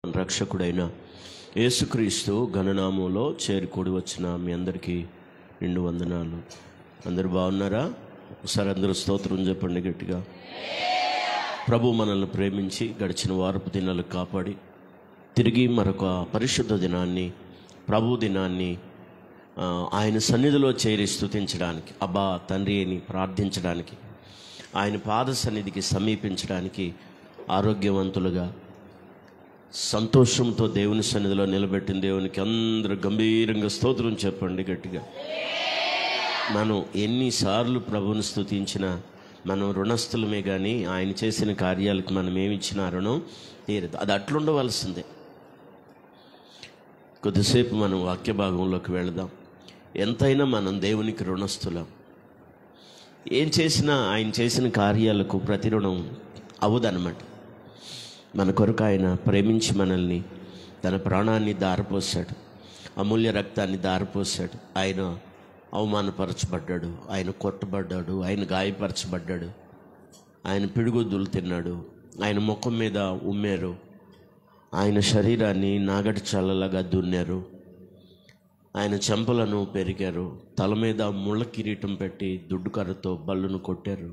రక్షకుడైన యేసుక్రీస్తు ఘననామంలో చేరుకూడి వచ్చిన మీ అందరికీ నిండు వందనాలు. అందరూ బాగున్నారా? ఒకసారి అందరూ స్తోత్రం చెప్పండి గట్టిగా. ప్రభు మనల్ని ప్రేమించి గడిచిన వారపు దినాలు కాపాడి తిరిగి మరొక పరిశుద్ధ దినాన్ని, ప్రభు దినాన్ని ఆయన సన్నిధిలో చేరి స్తుతించడానికి, అబ్బా తండ్రి అని ప్రార్థించడానికి, ఆయన పాద సన్నిధికి సమీపించడానికి ఆరోగ్యవంతులుగా సంతోషంతో దేవుని సన్నిధిలో నిలబెట్టిన దేవునికి అందరూ గంభీరంగా స్తోత్రం చెప్పండి గట్టిగా. మనం ఎన్నిసార్లు ప్రభువుని స్తుతించినా మనం రుణస్థులమే, కానీ ఆయన చేసిన కార్యాలకు మనం ఏమిచ్చినా రుణం తీరదు. అది అట్లుండవలసిందే. కొద్దిసేపు మనం వాక్య భాగంలోకి వెళదాం. ఎంతైనా మనం దేవునికి రుణస్థులం. ఏం చేసినా ఆయన చేసిన కార్యాలకు ప్రతి రుణం అవ్వదన్నమాట. మన కొరకు ఆయన ప్రేమించి మనల్ని తన ప్రాణాన్ని దారపోసాడు, అమూల్య రక్తాన్ని దారపోసాడు. ఆయన అవమానపరచబడ్డాడు, ఆయన కొట్టబడ్డాడు, ఆయన గాయపరచబడ్డాడు, ఆయన పిడుగుద్దులు తిన్నాడు, ఆయన ముఖం మీద ఉమ్మారు, ఆయన శరీరాన్ని నాగటి చల్లలాగా దున్నారు, ఆయన చెంపలను పెరిగారు, తల మీద ముళ్ళ కిరీటం పెట్టి దుడ్డుకర్రతో బల్లును కొట్టారు,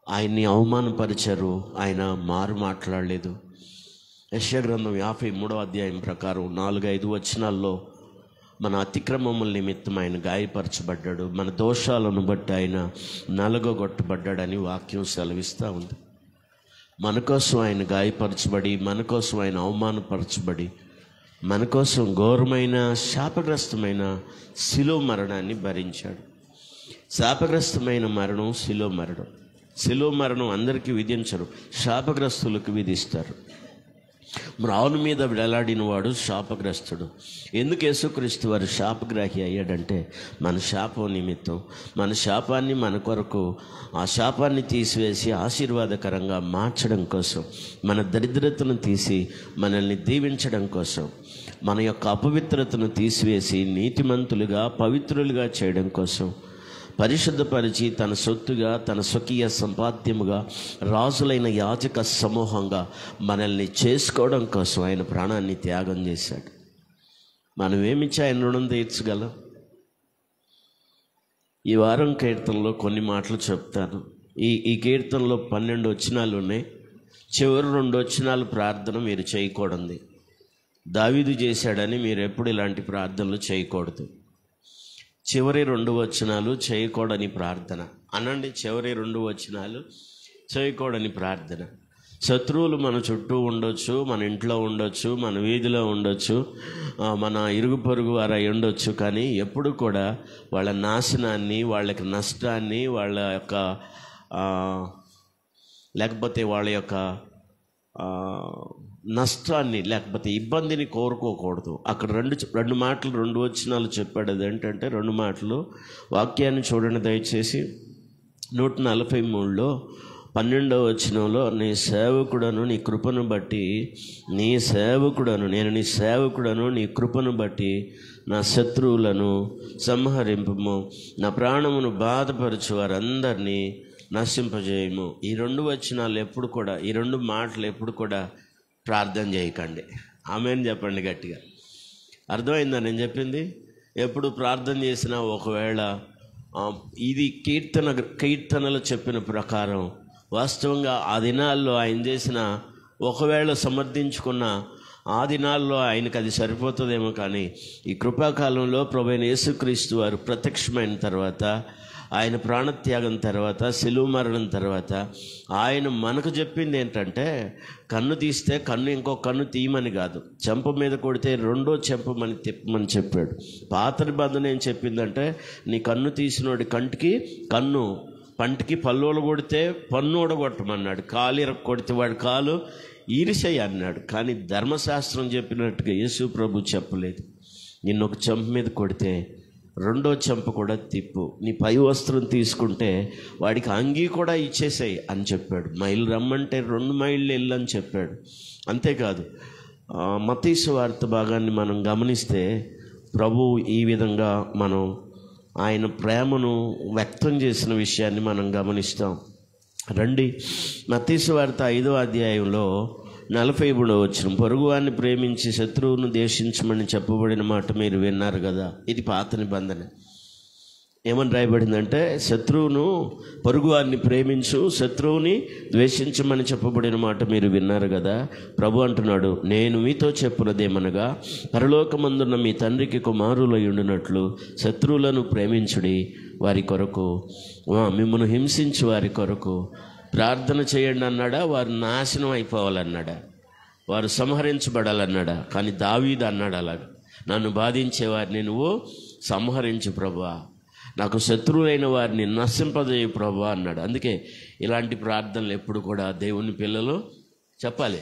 ఆయన్ని అవమానపరిచారు. ఆయన మారు మాట్లాడలేదు. యెషయా గ్రంథం 53వ అధ్యాయం ప్రకారం 4-5 వచనాల్లో మన అతిక్రమముల నిమిత్తం ఆయన గాయపరచబడ్డాడు, మన దోషాలను బట్టి ఆయన నలగొట్టబడ్డాడని వాక్యం సెలవిస్తూ ఉంది. మన కోసం ఆయన గాయపరచబడి, మన కోసం ఆయన అవమానపరచబడి, మన కోసం ఘోరమైన శాపగ్రస్తమైన శిలువ మరణాన్ని భరించాడు. శాపగ్రస్తమైన మరణం శిలువ మరణం. శిలువ మరణం అందరికీ విధించరు, శాపగ్రస్తులకు విధిస్తారు. మ్రాను మీద వేలాడిన వాడు శాపగ్రస్తుడు. ఎందుకు యేసుక్రీస్తు వారు శాపగ్రాహి అయ్యాడంటే మన శాపం నిమిత్తం, మన శాపాన్ని మన కొరకు, ఆ శాపాన్ని తీసివేసి ఆశీర్వాదకరంగా మార్చడం కోసం, మన దరిద్రతను తీసి మనల్ని దీవించడం కోసం, మన యొక్క అపవిత్రతను తీసివేసి నీతిమంతులుగా పవిత్రులుగా చేయడం కోసం, పరిశుద్ధపరిచి తన సొత్తుగా, తన స్వకీయ సంపాద్యముగా, రాజులైన యాజక సమూహంగా మనల్ని చేసుకోవడం కోసం ఆయన ప్రాణాన్ని త్యాగం చేశాడు. మనం ఏమిచ్చి ఆయన రుణం తీర్చగలం? ఈ వారం కీర్తనలో కొన్ని మాటలు చెప్తాను. ఈ కీర్తనలో 12 వచనాలు ఉన్నాయి. చివరి 2 వచనాలు ప్రార్థన మీరు చేయకూడదు. దావీదు చేశాడని మీరు ఎప్పుడు ఇలాంటి ప్రార్థనలు చేయకూడదు. చివరి 2 వచనాలు చేయకూడని ప్రార్థన అనండి. చివరి 2 వచనాలు చేయకూడని ప్రార్థన. శత్రువులు మన చుట్టూ ఉండొచ్చు, మన ఇంట్లో ఉండొచ్చు, మన వీధిలో ఉండొచ్చు, మన ఇరుగు పొరుగు వారు అయి ఉండొచ్చు, కానీ ఎప్పుడు కూడా వాళ్ళ నాశనాన్ని, వాళ్ళకి నష్టాన్ని, వాళ్ళ యొక్క లేకపోతే వాళ్ళ యొక్క నష్టాన్ని లేకపోతే ఇబ్బందిని కోరుకోకూడదు. అక్కడ రెండు మాటలు, 2 వచనాలు చెప్పాడు. అది ఏంటంటే 2 మాటలు. వాక్యాన్ని చూడండి దయచేసి. 143లో 12వ వచనంలో, నీ సేవకుడను నీ కృపను బట్టి, నీ సేవకుడను నేను నీ సేవకుడను నీ కృపను బట్టి నా శత్రువులను సంహరింపుము, నా ప్రాణమును బాధపరచు వారందరినీ నశింపజేయము. ఈ 2 వచనాలు ఎప్పుడు కూడా, ఈ 2 మాటలు ఎప్పుడు కూడా ప్రార్థన చేయకండి. ఆమేన్ చెప్పండి గట్టిగా. అర్థమైందా నేను చెప్పింది? ఎప్పుడు ప్రార్థన చేసినా ఒకవేళ ఇది కీర్తనలు చెప్పిన ప్రకారం వాస్తవంగా ఆ దినాల్లో ఆయన చేసిన, ఒకవేళ సమర్థించుకున్న ఆ దినాల్లో ఆయనకు అది సరిపోతుందేమో, కానీ ఈ కృపాకాలంలో ప్రభువైన యేసుక్రీస్తు వారు ప్రత్యక్షమైన తర్వాత, ఆయన ప్రాణత్యాగం తర్వాత, శిలువ మరణం తర్వాత ఆయన మనకు చెప్పింది ఏంటంటే, కన్ను తీస్తే కన్ను ఇంకో కన్ను తీయమని కాదు, చెంప మీద కొడితే 2వ చెంపమని తిప్పమని చెప్పాడు. పాత నిబంధన ఏం చెప్పిందంటే, నీ కన్ను తీసినోడి కంటికి కన్ను, పంటికి పల్లోలు కొడితే పన్ను ఊడగొట్టమన్నాడు, కాలు ఇరగ కొడితే వాడి కాలు ఈరిసేయి అన్నాడు. కానీ ధర్మశాస్త్రం చెప్పినట్టుగా యేసు ప్రభు చెప్పలేదు. నిన్నొక చెంప మీద కొడితే 2వ చెంప కూడా తిప్పు, నీ పై వస్త్రం తీసుకుంటే వాడికి అంగీ కూడా ఇచ్చేసాయి అని చెప్పాడు. మైలు రమ్మంటే 2 మైళ్ళు వెళ్ళు అని చెప్పాడు. అంతేకాదు, మత్తయి సువార్త భాగాన్ని మనం గమనిస్తే ప్రభు ఈ విధంగా మనం ఆయన ప్రేమను వ్యక్తం చేసిన విషయాన్ని మనం గమనిస్తాం. రండి, మత్తయి సువార్త 5వ అధ్యాయంలో 43వ వచనం, పొరుగువారిని ప్రేమించి శత్రువును ద్వేషించమని చెప్పబడిన మాట మీరు విన్నారు కదా. ఇది పాత నిబంధన. ఏమని రాయబడిందంటే, శత్రువును, పొరుగువారిని ప్రేమించు, శత్రువుని ద్వేషించమని చెప్పబడిన మాట మీరు విన్నారు కదా. ప్రభు అంటున్నాడు, నేను మీతో చెప్పున్నదేమనగా, పరలోకమందున్న మీ తండ్రికి కుమారులై ఉండినట్లు శత్రువులను ప్రేమించుడి, వారి కొరకు, మిమ్మల్ని హింసించి వారి కొరకు ప్రార్థన చేయండి అన్నాడా? వారు నాశనం అయిపోవాలన్నాడా? వారు సంహరించబడాలన్నాడా? కానీ దావీదు అన్నాడు అలాగా, నన్ను బాధించే వారిని నువ్వు సంహరించు ప్రభువా, నాకు శత్రువులైన వారిని నశింపజేయు ప్రభువా అన్నాడు. అందుకే ఇలాంటి ప్రార్థనలు ఎప్పుడు కూడా దేవుని పిల్లలు చెప్పాలి.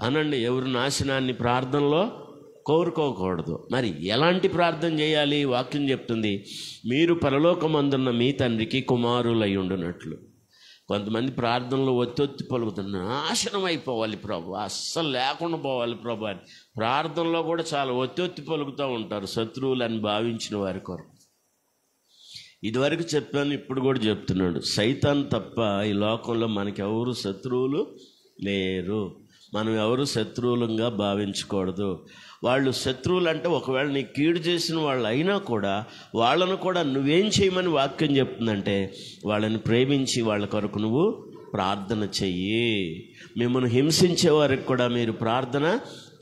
అనండి, ఎవరు నాశనాన్ని ప్రార్థనలో కోరుకోకూడదు. మరి ఎలాంటి ప్రార్థన చేయాలి? వాక్యం చెప్తుంది, మీరు పరలోకమందున్న మీ తండ్రికి కుమారులై ఉండునట్లు. కొంతమంది ప్రార్థనలో ఒత్తి పలుకుతున్నారు, నాశనం అయిపోవాలి ప్రభు, అస్సలు లేకుండా పోవాలి ప్రభు అని. ప్రార్థనలో కూడా చాలా ఒత్తి పలుకుతూ ఉంటారు శత్రువులని భావించిన వారి కొరకు. ఇదివరకు చెప్పాను, ఇప్పుడు కూడా చెప్తున్నాడు, సైతాన్ తప్ప ఈ లోకంలో మనకెవరు శత్రువులు లేరు. మనం ఎవరు శత్రువులంగా భావించకూడదు. వాళ్ళు శత్రువులు అంటే ఒకవేళ నీ కీడు చేసిన వాళ్ళు అయినా కూడా వాళ్ళను కూడా నువ్వేం చేయమని వాక్యం చెప్తుందంటే, వాళ్ళని ప్రేమించి వాళ్ళ కొరకు నువ్వు ప్రార్థన చెయ్యి. మిమ్మల్ని హింసించే వారికి కూడా మీరు ప్రార్థన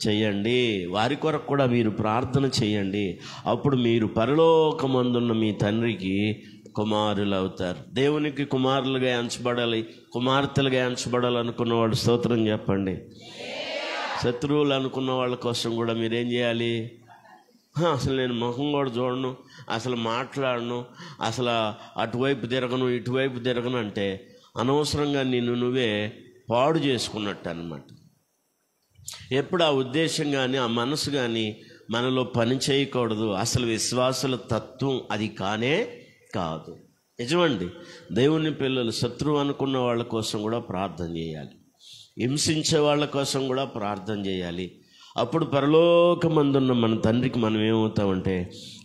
చెయ్యండి, వారి కొరకు కూడా మీరు ప్రార్థన చెయ్యండి. అప్పుడు మీరు పరలోకమందున్న మీ తండ్రికి కుమారులు అవుతారు. దేవునికి కుమారులుగా ఎంచబడాలి, కుమార్తెలుగా ఎంచబడాలి అనుకున్న వాళ్ళు స్తోత్రం చెప్పండి. శత్రువులు అనుకున్న వాళ్ళ కోసం కూడా మీరేం చేయాలి? అసలు నేను ముఖం కూడా చూడను, అసలు మాట్లాడను, అసలు అటువైపు తిరగను ఇటువైపు తిరగను అంటే అనవసరంగా నిన్ను నువ్వే పాడు చేసుకున్నట్టు అన్నమాట. ఎప్పుడు ఆ ఉద్దేశం కానీ ఆ మనసు కానీ మనలో పని చేయకూడదు. అసలు విశ్వాసుల తత్వం అది కానే కాదు. నిజమండి, దేవుని పిల్లలు శత్రువు అనుకున్న వాళ్ళ కోసం కూడా ప్రార్థన చేయాలి, హింసించే వాళ్ళ కోసం కూడా ప్రార్థన చేయాలి. అప్పుడు పరలోకమందున్న మన తండ్రికి మనం ఏమవుతామంటే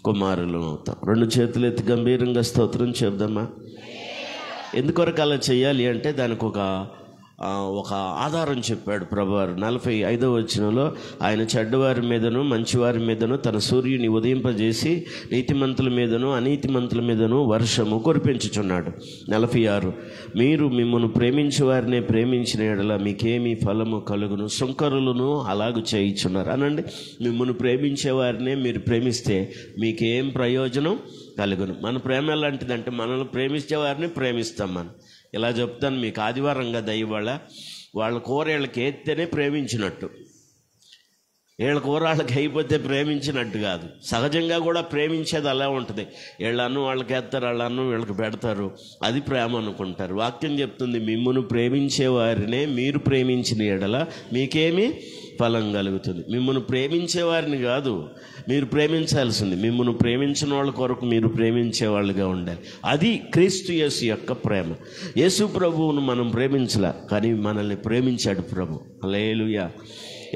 కుమారులు అవుతాం. 2 చేతులు ఎత్తి గంభీరంగా స్తోత్రం చెప్దామా? ఎందుకొరకు అలా చేయాలి అంటే దానికి ఒక ఆధారం చెప్పాడు ప్రభువారు. 45వ వచనంలో, ఆయన చెడ్డవారి మీదను మంచివారి మీదను తన సూర్యుని ఉదయింపజేసి నీతిమంతుల మీదను అనీతిమంతుల మీదను వర్షము కురిపించుచున్నాడు. 46, మీరు మిమ్మల్ని ప్రేమించే వారినే ప్రేమించిన యెడల మీకేమీ ఫలము కలుగును, సుంకరులను అలాగూ చేయుచున్నారు. అనండి, మిమ్మల్ని ప్రేమించే వారినే మీరు ప్రేమిస్తే మీకేం ప్రయోజనం కలుగును. మన ప్రేమ ఎలాంటిదంటే, మనల్ని ప్రేమించే వారిని ప్రేమిస్తాం. మనం ఇలా చెప్తాను మీకు, ఆదివారంగా దయ్యవాళ్ళ వాళ్ళ కూర వీళ్ళకి ఎత్తేనే ప్రేమించినట్టు, వీళ్ళ కూర వాళ్ళకి అయిపోతే ప్రేమించినట్టు కాదు. సహజంగా కూడా ప్రేమించేది అలా ఉంటుంది. వీళ్ళ అన్నం వాళ్ళకి వేస్తారు, వాళ్ళ అన్నం వీళ్ళకి పెడతారు, అది ప్రేమ అనుకుంటారు. వాక్యం చెప్తుంది, మిమ్మును ప్రేమించే వారినే మీరు ప్రేమించిన యెడల మీకేమి ఫలం కలుగుతుంది. మిమ్మల్ని ప్రేమించే వారిని కాదు మీరు ప్రేమించాల్సింది, మిమ్మల్ని ప్రేమించిన వాళ్ళ కొరకు మీరు ప్రేమించే వాళ్ళుగా ఉండాలి. అది క్రీస్తు యేసు యొక్క ప్రేమ. యేసు ప్రభువును మనం ప్రేమించలా, కానీ మనల్ని ప్రేమించాడు ప్రభు. హల్లెలూయా.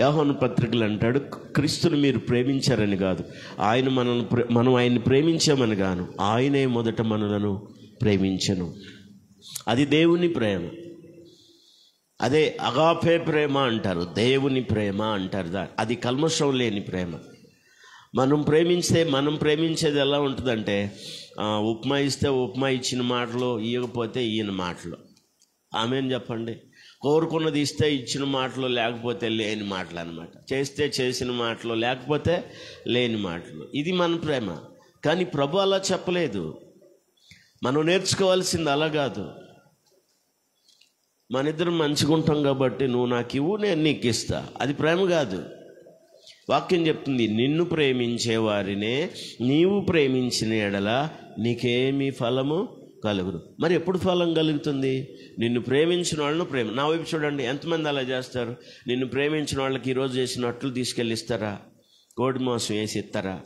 యోహాను పత్రికలు అంటాడు, క్రీస్తుని మీరు ప్రేమించారని కాదు, మనం ఆయన్ని ప్రేమించామని గాను ఆయనే మొదట మనలను ప్రేమించను. అది దేవుని ప్రేమ. అదే అగాపే ప్రేమ అంటారు, దేవుని ప్రేమ అంటారు. అది కల్మషం లేని ప్రేమ. మనం ప్రేమించేది ఎలా ఉంటుందంటే, ఉప్మా ఇస్తే ఉప్మా ఇచ్చిన మాటలు, ఇవ్వకపోతే ఈయన మాటలు. ఆమెను చెప్పండి. కోరుకున్నది ఇస్తే ఇచ్చిన మాటలు, లేకపోతే లేని మాటలు అన్నమాట. చేస్తే చేసిన మాటలు, లేకపోతే లేని మాటలు. ఇది మన ప్రేమ. కానీ ప్రభు అలా చెప్పలేదు. మనం నేర్చుకోవాల్సింది అలా కాదు. మన ఇద్దరం మంచిగా ఉంటాం కాబట్టి నువ్వు నాకు ఇవ్వు, నేను నీకు ఇస్తా. అది ప్రేమ కాదు. వాక్యం చెప్తుంది, నిన్ను ప్రేమించే వారినే నీవు ప్రేమించిన యెడల నీకేమీ ఫలము కలుగును. మరి ఎప్పుడు ఫలం కలుగుతుంది? నిన్ను ప్రేమించిన వాళ్ళను నా వైపు చూడండి, ఎంతమంది అలా చేస్తారు? నిన్ను ప్రేమించిన వాళ్ళకి ఈరోజు చేసిన అట్లు తీసుకెళ్ళి ఇస్తారా? కోడి మాంసం వేసి ఇస్తారా?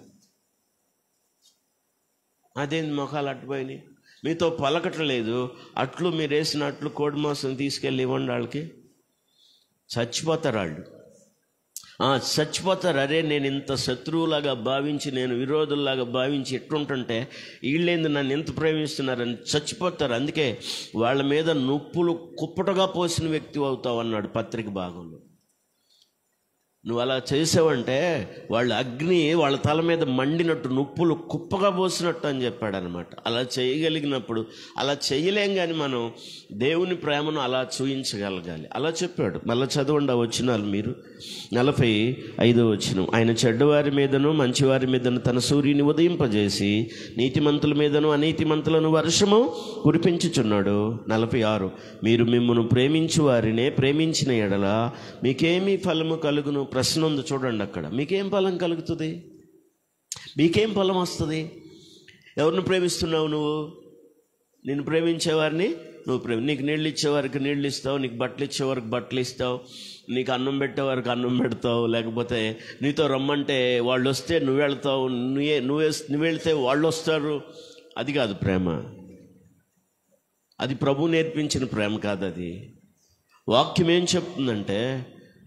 అదేంది మొఖాలు అట్టుపోయినాయి, మీతో పలకట్లేదు, అట్లు మీరు వేసిన అట్లు కోడి మాంసం తీసుకెళ్ళి ఇవ్వండి, వాళ్ళకి చచ్చిపోతారు వాళ్ళు. చచ్చిపోతారు. అరే నేను ఇంత శత్రువులాగా భావించి, నేను విరోధుల్లాగా భావించి ఎట్లుంటుంటే వీళ్ళేంది నన్ను ఎంత ప్రేమిస్తున్నారని చచ్చిపోతారు. అందుకే వాళ్ళ మీద నొప్పులు కుప్పటగా పోసిన వ్యక్తి అవుతావు అన్నాడు పత్రిక భాగంలో. నువ్వు అలా చేసావంటే వాళ్ళ అగ్ని వాళ్ళ తల మీద మండినట్టు, నొప్పులు కుప్పగా పోసినట్టు అని చెప్పాడు అనమాట. అలా చేయగలిగినప్పుడు, అలా చేయలేం కానీ మనం దేవుని ప్రేమను అలా చూయించగలగాలి. అలా చెప్పాడు. మళ్ళీ చదవండి ఆ వచనాలు మీరు. 45వ వచనం. ఆయన చెడ్డవారి మీదను మంచివారి మీదను తన సూర్యుని ఉదయింపజేసి నీతిమంతుల మీదను అనీతిమంతులను వర్షము కురిపించుచున్నాడు. 46. మీరు మిమ్మును ప్రేమించు వారినే ప్రేమించిన ఎడల మీకేమీ ఫలము కలుగును. ప్రశ్న ఉంది చూడండి అక్కడ. మీకేం ఫలం కలుగుతుంది? మీకేం ఫలం వస్తుంది? ఎవరిని ప్రేమిస్తున్నావు నువ్వు? నిన్ను ప్రేమించేవారిని నువ్వు నీకు నీళ్ళు ఇచ్చేవారికి నీళ్ళు ఇస్తావు, నీకు బట్టలు ఇచ్చేవారికి బట్టలు ఇస్తావు, నీకు అన్నం పెట్టేవారికి అన్నం పెడతావు, లేకపోతే నీతో రమ్మంటే వాళ్ళు వస్తే నువ్వు వెళ్తావు, నువ్వు వెళ్తే వాళ్ళు వస్తారు. అది కాదు ప్రేమ. అది ప్రభు నేర్పించిన ప్రేమ కాదు. అది వాక్యం ఏం చెప్తుందంటే,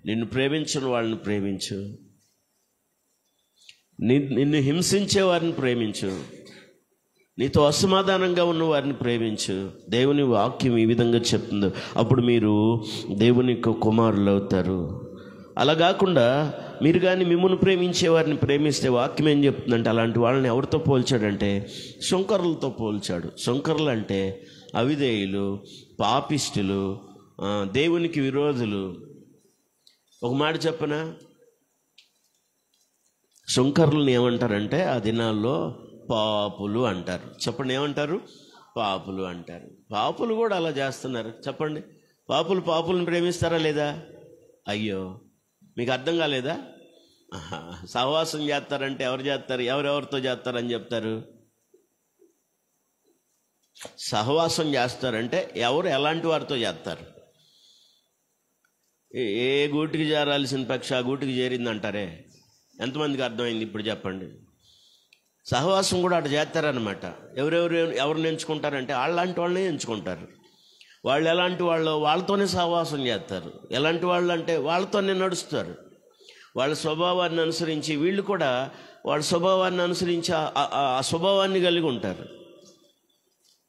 నిన్ను ప్రేమించిన వాళ్ళని ప్రేమించు, నిన్ను హింసించే వారిని ప్రేమించు, నీతో అసమాధానంగా ఉన్న వారిని ప్రేమించు. దేవుని వాక్యం ఈ విధంగా చెప్తుంది. అప్పుడు మీరు దేవుని కుమారులు అవుతారు. అలా కాకుండా మీరు కానీ మిమ్మల్ని ప్రేమించే వారిని ప్రేమిస్తే వాక్యం ఏం చెప్తుందంటే, అలాంటి వాళ్ళని ఎవరితో పోల్చాడంటే శుంకరులతో పోల్చాడు. శుంకరులు అంటే అవిధేయులు, పాపిష్టులు, దేవునికి విరోధులు. ఒక మాట చెప్పనా, శుంకరులను ఏమంటారంటే ఆ దినాల్లో పాపులు అంటారు. చెప్పండి, ఏమంటారు? పాపులు అంటారు. పాపులు కూడా అలా చేస్తున్నారు. చెప్పండి, పాపులను ప్రేమిస్తారా లేదా? అయ్యో, మీకు అర్థం కాలేదా? సహవాసం చేస్తారంటే ఎవరు చేస్తారు? ఎవరెవరితో చేస్తారని చెప్తారు? సహవాసం చేస్తారంటే ఎవరు ఎలాంటి వారితో చేస్తారు? ఏ గూటికి చేరాల్సిన పక్ష ఆ గూటికి చేరిందంటారే. ఎంతమందికి అర్థమైంది ఇప్పుడు చెప్పండి? సహవాసం కూడా అటు చేస్తారనమాట. ఎవరిని ఎంచుకుంటారంటే వాళ్ళంటి వాళ్ళనే ఎంచుకుంటారు. వాళ్ళు ఎలాంటి వాళ్ళు, వాళ్ళతోనే సహవాసం చేస్తారు. ఎలాంటి వాళ్ళు అంటే వాళ్ళతోనే నడుస్తారు. వాళ్ళ స్వభావాన్ని అనుసరించి వీళ్ళు కూడా వాళ్ళ స్వభావాన్ని అనుసరించి ఆ స్వభావాన్ని కలిగి ఉంటారు.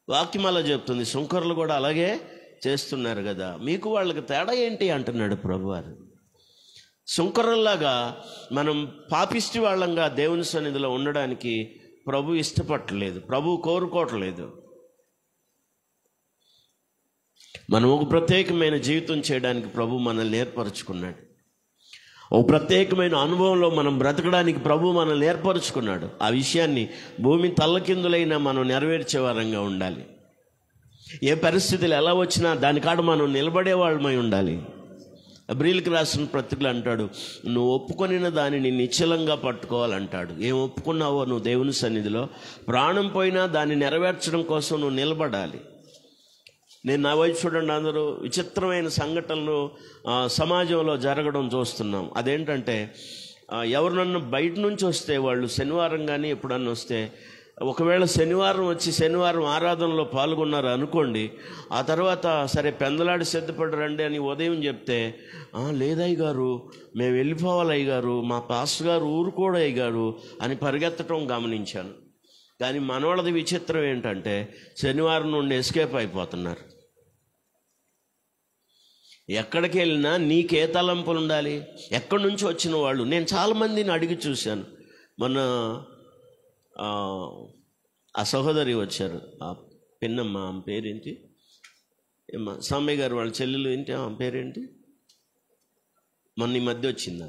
వాక్యం అలా చెప్తుంది. శుంకరులు కూడా అలాగే చేస్తున్నారు కదా. మీకు వాళ్ళకి తేడా ఏంటి అంటున్నాడు ప్రభువారు. శుంకరుల్లాగా మనం పాపిష్టి వాళ్ళంగా దేవుని సన్నిధిలో ఉండడానికి ప్రభు ఇష్టపడలేదు, ప్రభు కోరుకోవట్లేదు. మనం ఒక ప్రత్యేకమైన జీవితం చేయడానికి ప్రభు మనల్ని ఏర్పరచుకున్నాడు. ఒక ప్రత్యేకమైన అనుభవంలో మనం బ్రతకడానికి ప్రభు మనల్ని ఏర్పరచుకున్నాడు. ఆ విషయాన్ని భూమి తల్లకిందులైనా మనం నెరవేర్చే వారంగా ఉండాలి. ఏ పరిస్థితులు ఎలా వచ్చినా దానికాడ మనం నిలబడే వాళ్ళమై ఉండాలి. ఎబ్రీయులకు రాసిన పత్రికలో అంటాడు, నువ్వు ఒప్పుకొనిన దానిని నిశ్చలంగా పట్టుకోవాలంటాడు. ఏం ఒప్పుకున్నావో నువ్వు దేవుని సన్నిధిలో, ప్రాణం పోయినా దాన్ని నెరవేర్చడం కోసం నువ్వు నిలబడాలి. నేను నా వైపు చూడండి, అందరూ విచిత్రమైన సంఘటనలు సమాజంలో జరగడం చూస్తున్నాం. అదేంటంటే, ఎవరినన్నా బయట నుంచి వస్తే, వాళ్ళు శనివారం కానీ ఎప్పుడన్నా వస్తే, ఒకవేళ శనివారం వచ్చి శనివారం ఆరాధనలో పాల్గొన్నారు అనుకోండి, ఆ తర్వాత సరే పెందలాడి సిద్ధపడి రండి అని ఉదయం చెప్తే, లేదయ్య గారు మేము వెళ్ళిపోవాలి అయ్య గారు, మా పాస్టర్ గారు ఊరుకోడు అయ్య గారు అని పరిగెత్తడం గమనించాను. కానీ మనోళ్ళది విచిత్రం ఏంటంటే, శనివారం నుండి ఎస్కేప్ అయిపోతున్నారు. ఎక్కడికి వెళ్ళినా నీకే తలంపులు ఉండాలి. ఎక్కడి నుంచి వచ్చిన వాళ్ళు, నేను చాలామందిని అడిగి చూశాను. మొన్న ఆ సహోదరి వచ్చారు, ఆ పిన్నమ్మ, ఆమె పేరేంటి, సామయ్య గారు వాళ్ళ చెల్లెలు ఏంటి, ఆమె పేరేంటి, మొన్న ఈ మధ్య వచ్చిందా?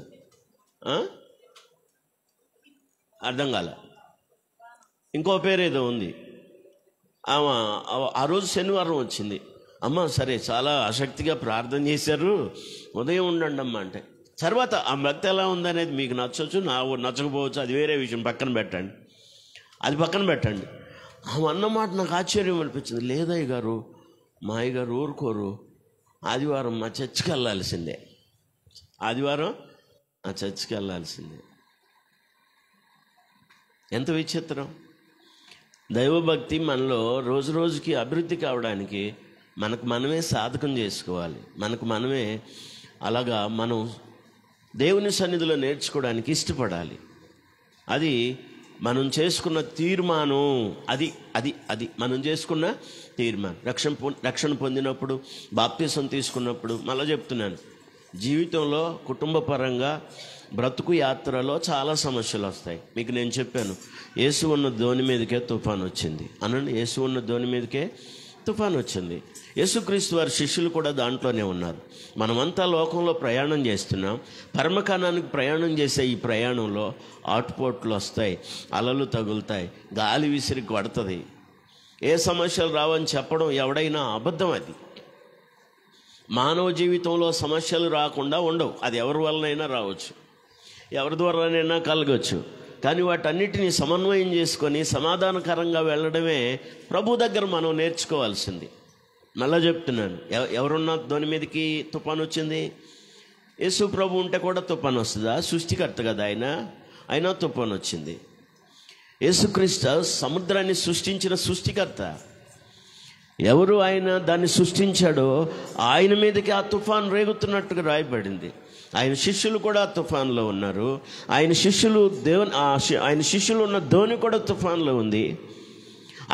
అర్థం కాల, ఇంకో పేరేదో ఉంది. ఆమె ఆ రోజు శనివారం వచ్చింది. అమ్మ సరే చాలా ఆసక్తిగా ప్రార్థన చేశారు, ఉదయం ఉండండి అమ్మ అంటే, తర్వాత ఆ భక్తి ఎలా ఉందనేది మీకు నచ్చవచ్చు, నచ్చకపోవచ్చు, అది వేరే విషయం, పక్కన పెట్టండి. ఆమె అన్నమాట నాకు ఆశ్చర్యం అనిపించింది. లేదయ్య గారు, మా అయ్య గారు ఊరుకోరు, ఆదివారం మా చర్చికి వెళ్ళాల్సిందే, ఆదివారం ఆ చర్చికి వెళ్ళాల్సిందే. ఎంత విచిత్రం! దైవభక్తి మనలో రోజు రోజుకి అభివృద్ధి కావడానికి మనకు మనమే సాధకం చేసుకోవాలి. మనకు మనమే అలాగా మనం దేవుని సన్నిధిలో నేర్చుకోవడానికి ఇష్టపడాలి. అది మనం చేసుకున్న తీర్మానం. అది అది అది మనం చేసుకున్న తీర్మానం. రక్షణ పొందినప్పుడు, బాప్తిసం తీసుకున్నప్పుడు, మళ్ళీ చెప్తున్నాను, జీవితంలో కుటుంబ పరంగా బ్రతుకు యాత్రలో చాలా సమస్యలు వస్తాయి. మీకు నేను చెప్పాను, యేసు ఉన్న ధోని మీదకే తుఫాను వచ్చింది అనండి. యేసు ఉన్న ధోని మీదకే తుఫాను వచ్చింది. యేసుక్రీస్తు వారి శిష్యులు కూడా దాంట్లోనే ఉన్నారు. మనమంతా లోకంలో ప్రయాణం చేస్తున్నాం. పరమకాణానికి ప్రయాణం చేసే ఈ ప్రయాణంలో ఆటుపోట్లు వస్తాయి, అలలు తగులుతాయి, గాలి విసిరి కొడుతుంది. ఏ సమస్యలు రావని చెప్పడం ఎవడైనా అబద్ధం. అది మానవ జీవితంలో సమస్యలు రాకుండా ఉండవు. అది ఎవరి వల్లనైనా రావచ్చు, ఎవరి ద్వారానైనా కలగచ్చు. కానీ వాటన్నిటినీ సమన్వయం చేసుకొని సమాధానకరంగా వెళ్ళడమే ప్రభు దగ్గర మనం నేర్చుకోవాల్సింది. మళ్ళా చెప్తున్నాను, ఎవరున్న ధోని మీదకి తుఫాను వచ్చింది? యేసు ప్రభు ఉంటే కూడా తుఫాను వస్తుందా? సృష్టికర్త కదా ఆయన, అయినా తుఫాను వచ్చింది. యేసుక్రీస్తు సముద్రాన్ని సృష్టించిన సృష్టికర్త. ఎవరు ఆయన దాన్ని సృష్టించాడో ఆయన మీదకి ఆ తుఫాను రేగుతున్నట్టుగా రాయబడింది. ఆయన శిష్యులు కూడా తుఫాన్లో ఉన్నారు. ఆయన శిష్యులు ఉన్న ధోని కూడా తుఫాన్లో ఉంది.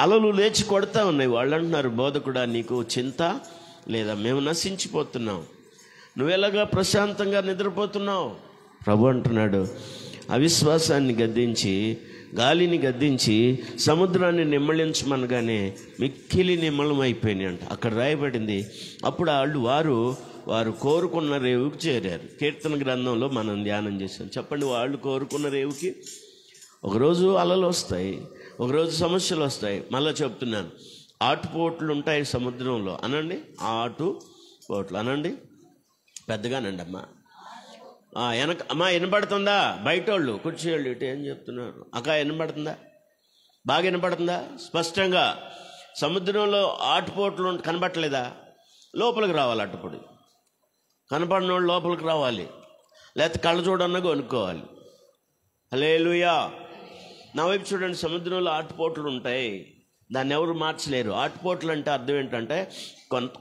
అలలు లేచి కొడతా ఉన్నాయి. వాళ్ళు అంటున్నారు, బోధకుడా నీకు చింత లేదా? మేము నశించిపోతున్నాం, నువ్వెలాగా ప్రశాంతంగా నిద్రపోతున్నావు? ప్రభు అంటున్నాడు, అవిశ్వాసాన్ని గద్దించి, గాలిని గద్దించి, సముద్రాన్ని నిమ్మళించమనగానే మిక్కిలి నిమ్మలమైపోయినాయి అంట. అక్కడ రాయబడింది. అప్పుడు వారు కోరుకున్న రేవుకి చేరారు. కీర్తన గ్రంథంలో మనం ధ్యానం చేసాం. చెప్పండి, వాళ్ళు కోరుకున్న రేవుకి ఒకరోజు అలలు వస్తాయి, ఒకరోజు సమస్యలు వస్తాయి. మళ్ళీ చెప్తున్నాను, ఆటుపోట్లు ఉంటాయి సముద్రంలో అనండి. ఆటుపోట్లు అనండి పెద్దగానండి. అమ్మా వినపడుతుందా? బయట వాళ్ళు కూర్చోళ్ళు ఇటు ఏం చెప్తున్నారు? అక్క వినపడుతుందా? బాగా వినపడుతుందా? స్పష్టంగా సముద్రంలో ఆటుపోట్లు కనబట్టలేదా? లోపలికి రావాలి. అటుపడి కనపడిన వాళ్ళు లోపలికి రావాలి, లేకపోతే కళ్ళ చూడన్నా కొనుక్కోవాలి. హల్లెలూయా. నా వైపు చూడండి, సముద్రంలో ఆటుపోట్లు ఉంటాయి, దాన్ని ఎవరు మార్చలేరు. ఆటుపోట్లు అంటే అర్థం ఏంటంటే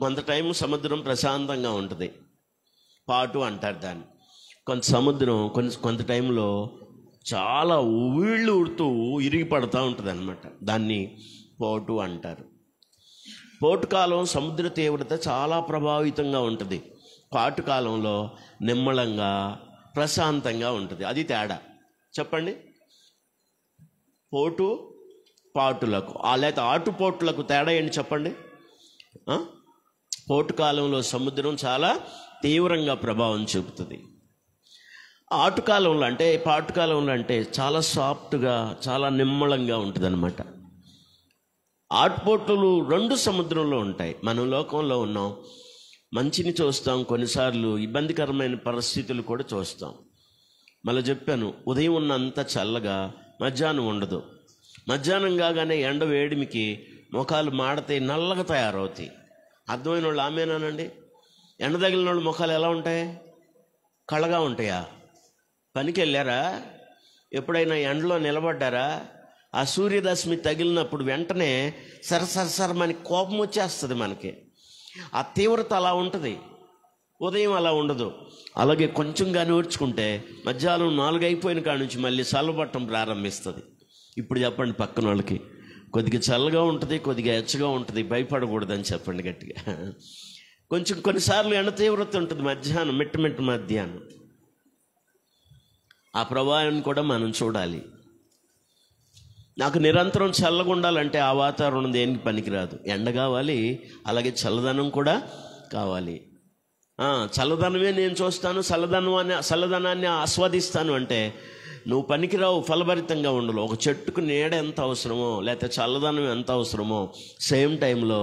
కొంత టైం సముద్రం ప్రశాంతంగా ఉంటుంది, పాటు అంటారు దాన్ని. కొంత టైంలో చాలా ఊళ్ళు ఉడుతూ ఇరిగి పడుతూ ఉంటుంది అన్నమాట. దాన్ని పోటు అంటారు. పోటు కాలం సముద్ర తీవ్రత చాలా ప్రభావితంగా ఉంటుంది. పాటు కాలంలో నిమ్మలంగా ప్రశాంతంగా ఉంటుంది. అది తేడా. చెప్పండి, పాటులకు లేకపోతే ఆటుపోట్లకు తేడా ఏంటి చెప్పండి? పోటు కాలంలో సముద్రం చాలా తీవ్రంగా ప్రభావం చూపుతుంది. పాటుకాలంలో అంటే చాలా సాఫ్ట్గా, చాలా నిమ్మలంగా ఉంటుంది అన్నమాట. ఆటుపోట్లు రెండు సముద్రంలో ఉంటాయి. మనం లోకంలో ఉన్నాం, మంచిని చూస్తాం, కొన్నిసార్లు ఇబ్బందికరమైన పరిస్థితులు కూడా చూస్తాం. మళ్ళీ చెప్పాను, ఉదయం ఉన్నంత చల్లగా మధ్యాహ్నం ఉండదు. మధ్యాహ్నం కాగానే ఎండ వేడిమికి ముఖాలు మాడతాయి, నల్లగా తయారవుతాయి. అర్థమైన వాళ్ళు ఆమెనానండి. ఎండ తగిలిన వాళ్ళు ముఖాలు ఎలా ఉంటాయి? కళ్ళగా ఉంటాయా? పనికి వెళ్ళారా? ఎప్పుడైనా ఎండలో నిలబడ్డారా? ఆ సూర్యరశ్మి తగిలినప్పుడు వెంటనే సరసరసరమని కోపం వచ్చేస్తుంది మనకి. ఆ తీవ్రత అలా ఉంటుంది. ఉదయం అలా ఉండదు. అలాగే కొంచెంగా నూర్చుకుంటే మధ్యాహ్నం 4 అయిపోయిన కాడ నుంచి మళ్ళీ చల్లబట్టం ప్రారంభిస్తుంది. ఇప్పుడు చెప్పండి పక్కన వాళ్ళకి, కొద్దిగా చల్లగా ఉంటుంది, కొద్దిగా ఎచ్చగా ఉంటుంది, భయపడకూడదని చెప్పండి గట్టిగా. కొన్నిసార్లు ఎండ తీవ్రత ఉంటుంది మధ్యాహ్నం, మిట్ట మధ్యాహ్నం. ఆ ప్రభావాన్ని కూడా మనం చూడాలి. నాకు నిరంతరం చల్లగా ఉండాలంటే ఆ వాతావరణం దేనికి పనికిరాదు. ఎండ కావాలి, అలాగే చల్లదనం కూడా కావాలి. చల్లదనమే నేను చూస్తాను, చల్లదనాన్ని ఆస్వాదిస్తాను అంటే నువ్వు పనికిరావు, ఫలభరితంగా ఉండవు. ఒక చెట్టుకు నీడ ఎంత అవసరమో, లేకపోతే చల్లదనం ఎంత అవసరమో, సేమ్ టైంలో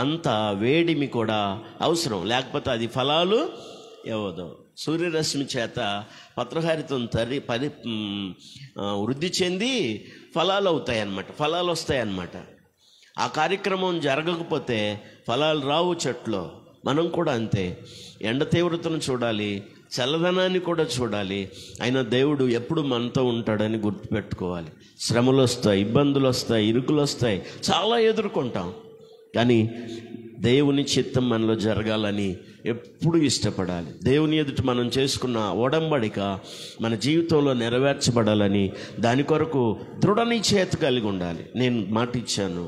అంత వేడిమి కూడా అవసరం. లేకపోతే అది ఫలాలు ఇవ్వదు. సూర్యరశ్మి చేత పత్రహారితం వృద్ధి చెంది ఫలాలు వస్తాయన్నమాట. ఆ కార్యక్రమం జరగకపోతే ఫలాలు రావు చెట్లో. మనం కూడా అంతే. ఎండ తీవ్రతను చూడాలి, చల్లదనాన్ని కూడా చూడాలి. అయినా దేవుడు ఎప్పుడు మనతో ఉంటాడని గుర్తుపెట్టుకోవాలి. శ్రమలు వస్తాయి, ఇబ్బందులు వస్తాయి, ఇరుకులు వస్తాయి, చాలా ఎదుర్కొంటాం. కానీ దేవుని చిత్తం మనలో జరగాలని ఎప్పుడు ఇష్టపడాలి. దేవుని ఎదుట మనం చేసుకున్న ఒడంబడిక మన జీవితంలో నెరవేర్చబడాలని దాని కొరకు దృఢ నిశ్చయత కలిగి ఉండాలి. నేను మాట ఇచ్చాను,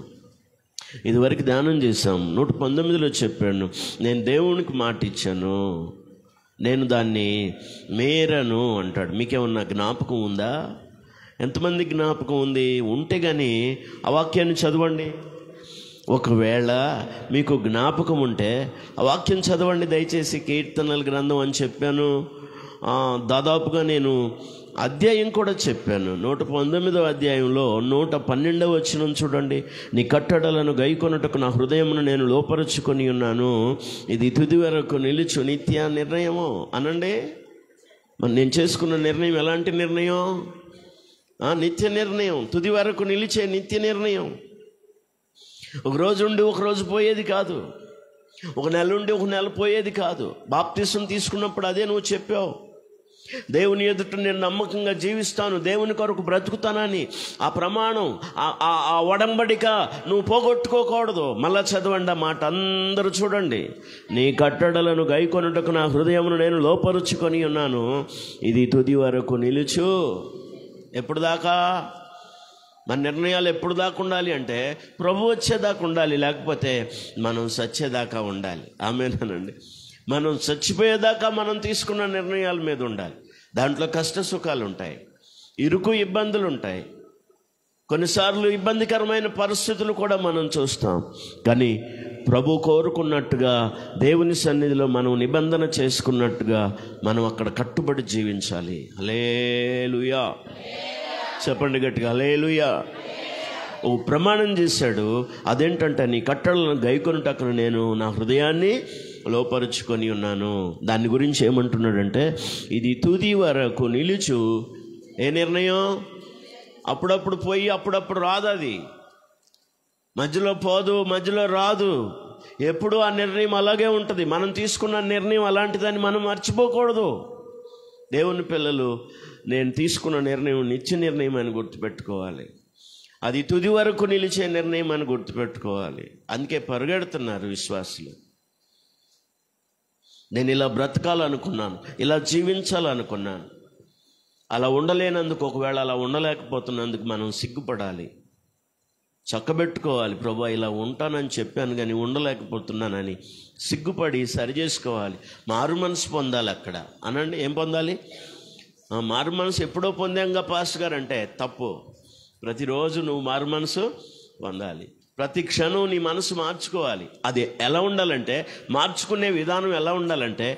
ఇదివరకు ధ్యానం చేశాం, 119లో చెప్పాను, నేను దేవునికి మాట ఇచ్చాను, నేను దాన్ని మేరను అంటాడు. మీకేమన్నా జ్ఞాపకం ఉందా? ఎంతమంది జ్ఞాపకం ఉంది? ఉంటే కానీ ఆ వాక్యాన్ని చదవండి. ఒకవేళ మీకు జ్ఞాపకం ఉంటే ఆ వాక్యం చదవండి దయచేసి. కీర్తనల గ్రంథం అని చెప్పాను, దాదాపుగా నేను అధ్యాయం కూడా చెప్పాను. 119వ అధ్యాయంలో 112వ వచనం చూడండి. నీ కట్టడలను గైకొనుటకు నా హృదయమును నేను లోపరుచుకొని ఉన్నాను, ఇది తుది వరకు నిలుచు నిత్య నిర్ణయము అనండి. మరి నేను చేసుకున్న నిర్ణయం ఎలాంటి నిర్ణయం? నిత్య నిర్ణయం, తుది వరకు నిలిచే నిత్య నిర్ణయం. ఒక రోజు ఉండి ఒక రోజు పోయేది కాదు, ఒక నెల ఉండి ఒక నెల పోయేది కాదు. బాప్తిసం తీసుకున్నప్పుడు అదే నువ్వు చెప్పావు, దేవుని ఎదుట నేను నమ్మకంగా జీవిస్తాను, దేవుని కొరకు బ్రతుకుతానని. ఆ ప్రమాణం, ఆ ఒడంబడిక నువ్వు పోగొట్టుకోకూడదు. మళ్ళా చదవండి ఆ మాట, అందరూ చూడండి. నీ కట్టడలను గైకొనుటకు నా హృదయమును నేను లోపరుచుకొని ఉన్నాను, ఇది తుది వరకు నిలుచు. ఎప్పుడు దాకా? మన నిర్ణయాలు ఎప్పుడు దాకా ఉండాలి అంటే ప్రభు వచ్చేదాకా ఉండాలి, లేకపోతే మనం చచ్చేదాకా ఉండాలి. ఆమేనండి. మనం చచ్చిపోయేదాకా మనం తీసుకున్న నిర్ణయాల మీద ఉండాలి. దాంట్లో కష్ట సుఖాలు ఉంటాయి, ఇరుకు ఇబ్బందులు ఉంటాయి, కొన్నిసార్లు ఇబ్బందికరమైన పరిస్థితులు కూడా మనం చూస్తాం. కానీ ప్రభు కోరుకున్నట్టుగా దేవుని సన్నిధిలో మనం నిబంధన చేసుకున్నట్టుగా మనం అక్కడ కట్టుబడి జీవించాలి. హల్లెలూయా చెప్పండి గట్టిగా, హల్లెలూయా. ఓ ప్రమాణం చేశాడు, అదేంటంటే నీ కట్టడలను గైకొనుటకు నేను నా హృదయాన్ని లోపరుచుకొని ఉన్నాను. దాని గురించి ఏమంటున్నాడంటే ఇది తుది వరకు నిలుచు. ఏ నిర్ణయం? అప్పుడప్పుడు పోయి అప్పుడప్పుడు రాదు, అది మధ్యలో పోదు, మధ్యలో రాదు. ఎప్పుడు ఆ నిర్ణయం అలాగే ఉంటుంది. మనం తీసుకున్న నిర్ణయం అలాంటిదని మనం మర్చిపోకూడదు. దేవుని పిల్లలు, నేను తీసుకున్న నిర్ణయం నిత్య నిర్ణయం అని గుర్తుపెట్టుకోవాలి. అది తుది వరకు నిలిచే నిర్ణయం అని గుర్తుపెట్టుకోవాలి. అందుకే పరిగెడుతున్నారు విశ్వాసులు. నేను ఇలా బ్రతకాలనుకున్నాను, ఇలా జీవించాలనుకున్నాను, అలా ఉండలేనందుకు, ఒకవేళ అలా ఉండలేకపోతున్నందుకు మనం సిగ్గుపడాలి, చక్కబెట్టుకోవాలి. ప్రభు ఇలా ఉంటానని చెప్పాను కానీ ఉండలేకపోతున్నానని సిగ్గుపడి సరి చేసుకోవాలి. మారు మనసు పొందాలి అక్కడ అనండి. ఏం పొందాలి? మారు మనసు ఎప్పుడో పొందాంగా పాస్టర్ గారు అంటే తప్పు. ప్రతిరోజు నువ్వు మారు మనసు పొందాలి. ప్రతి క్షణం నీ మనసు మార్చుకోవాలి. అది ఎలా ఉండాలంటే, మార్చుకునే విధానం ఎలా ఉండాలంటే,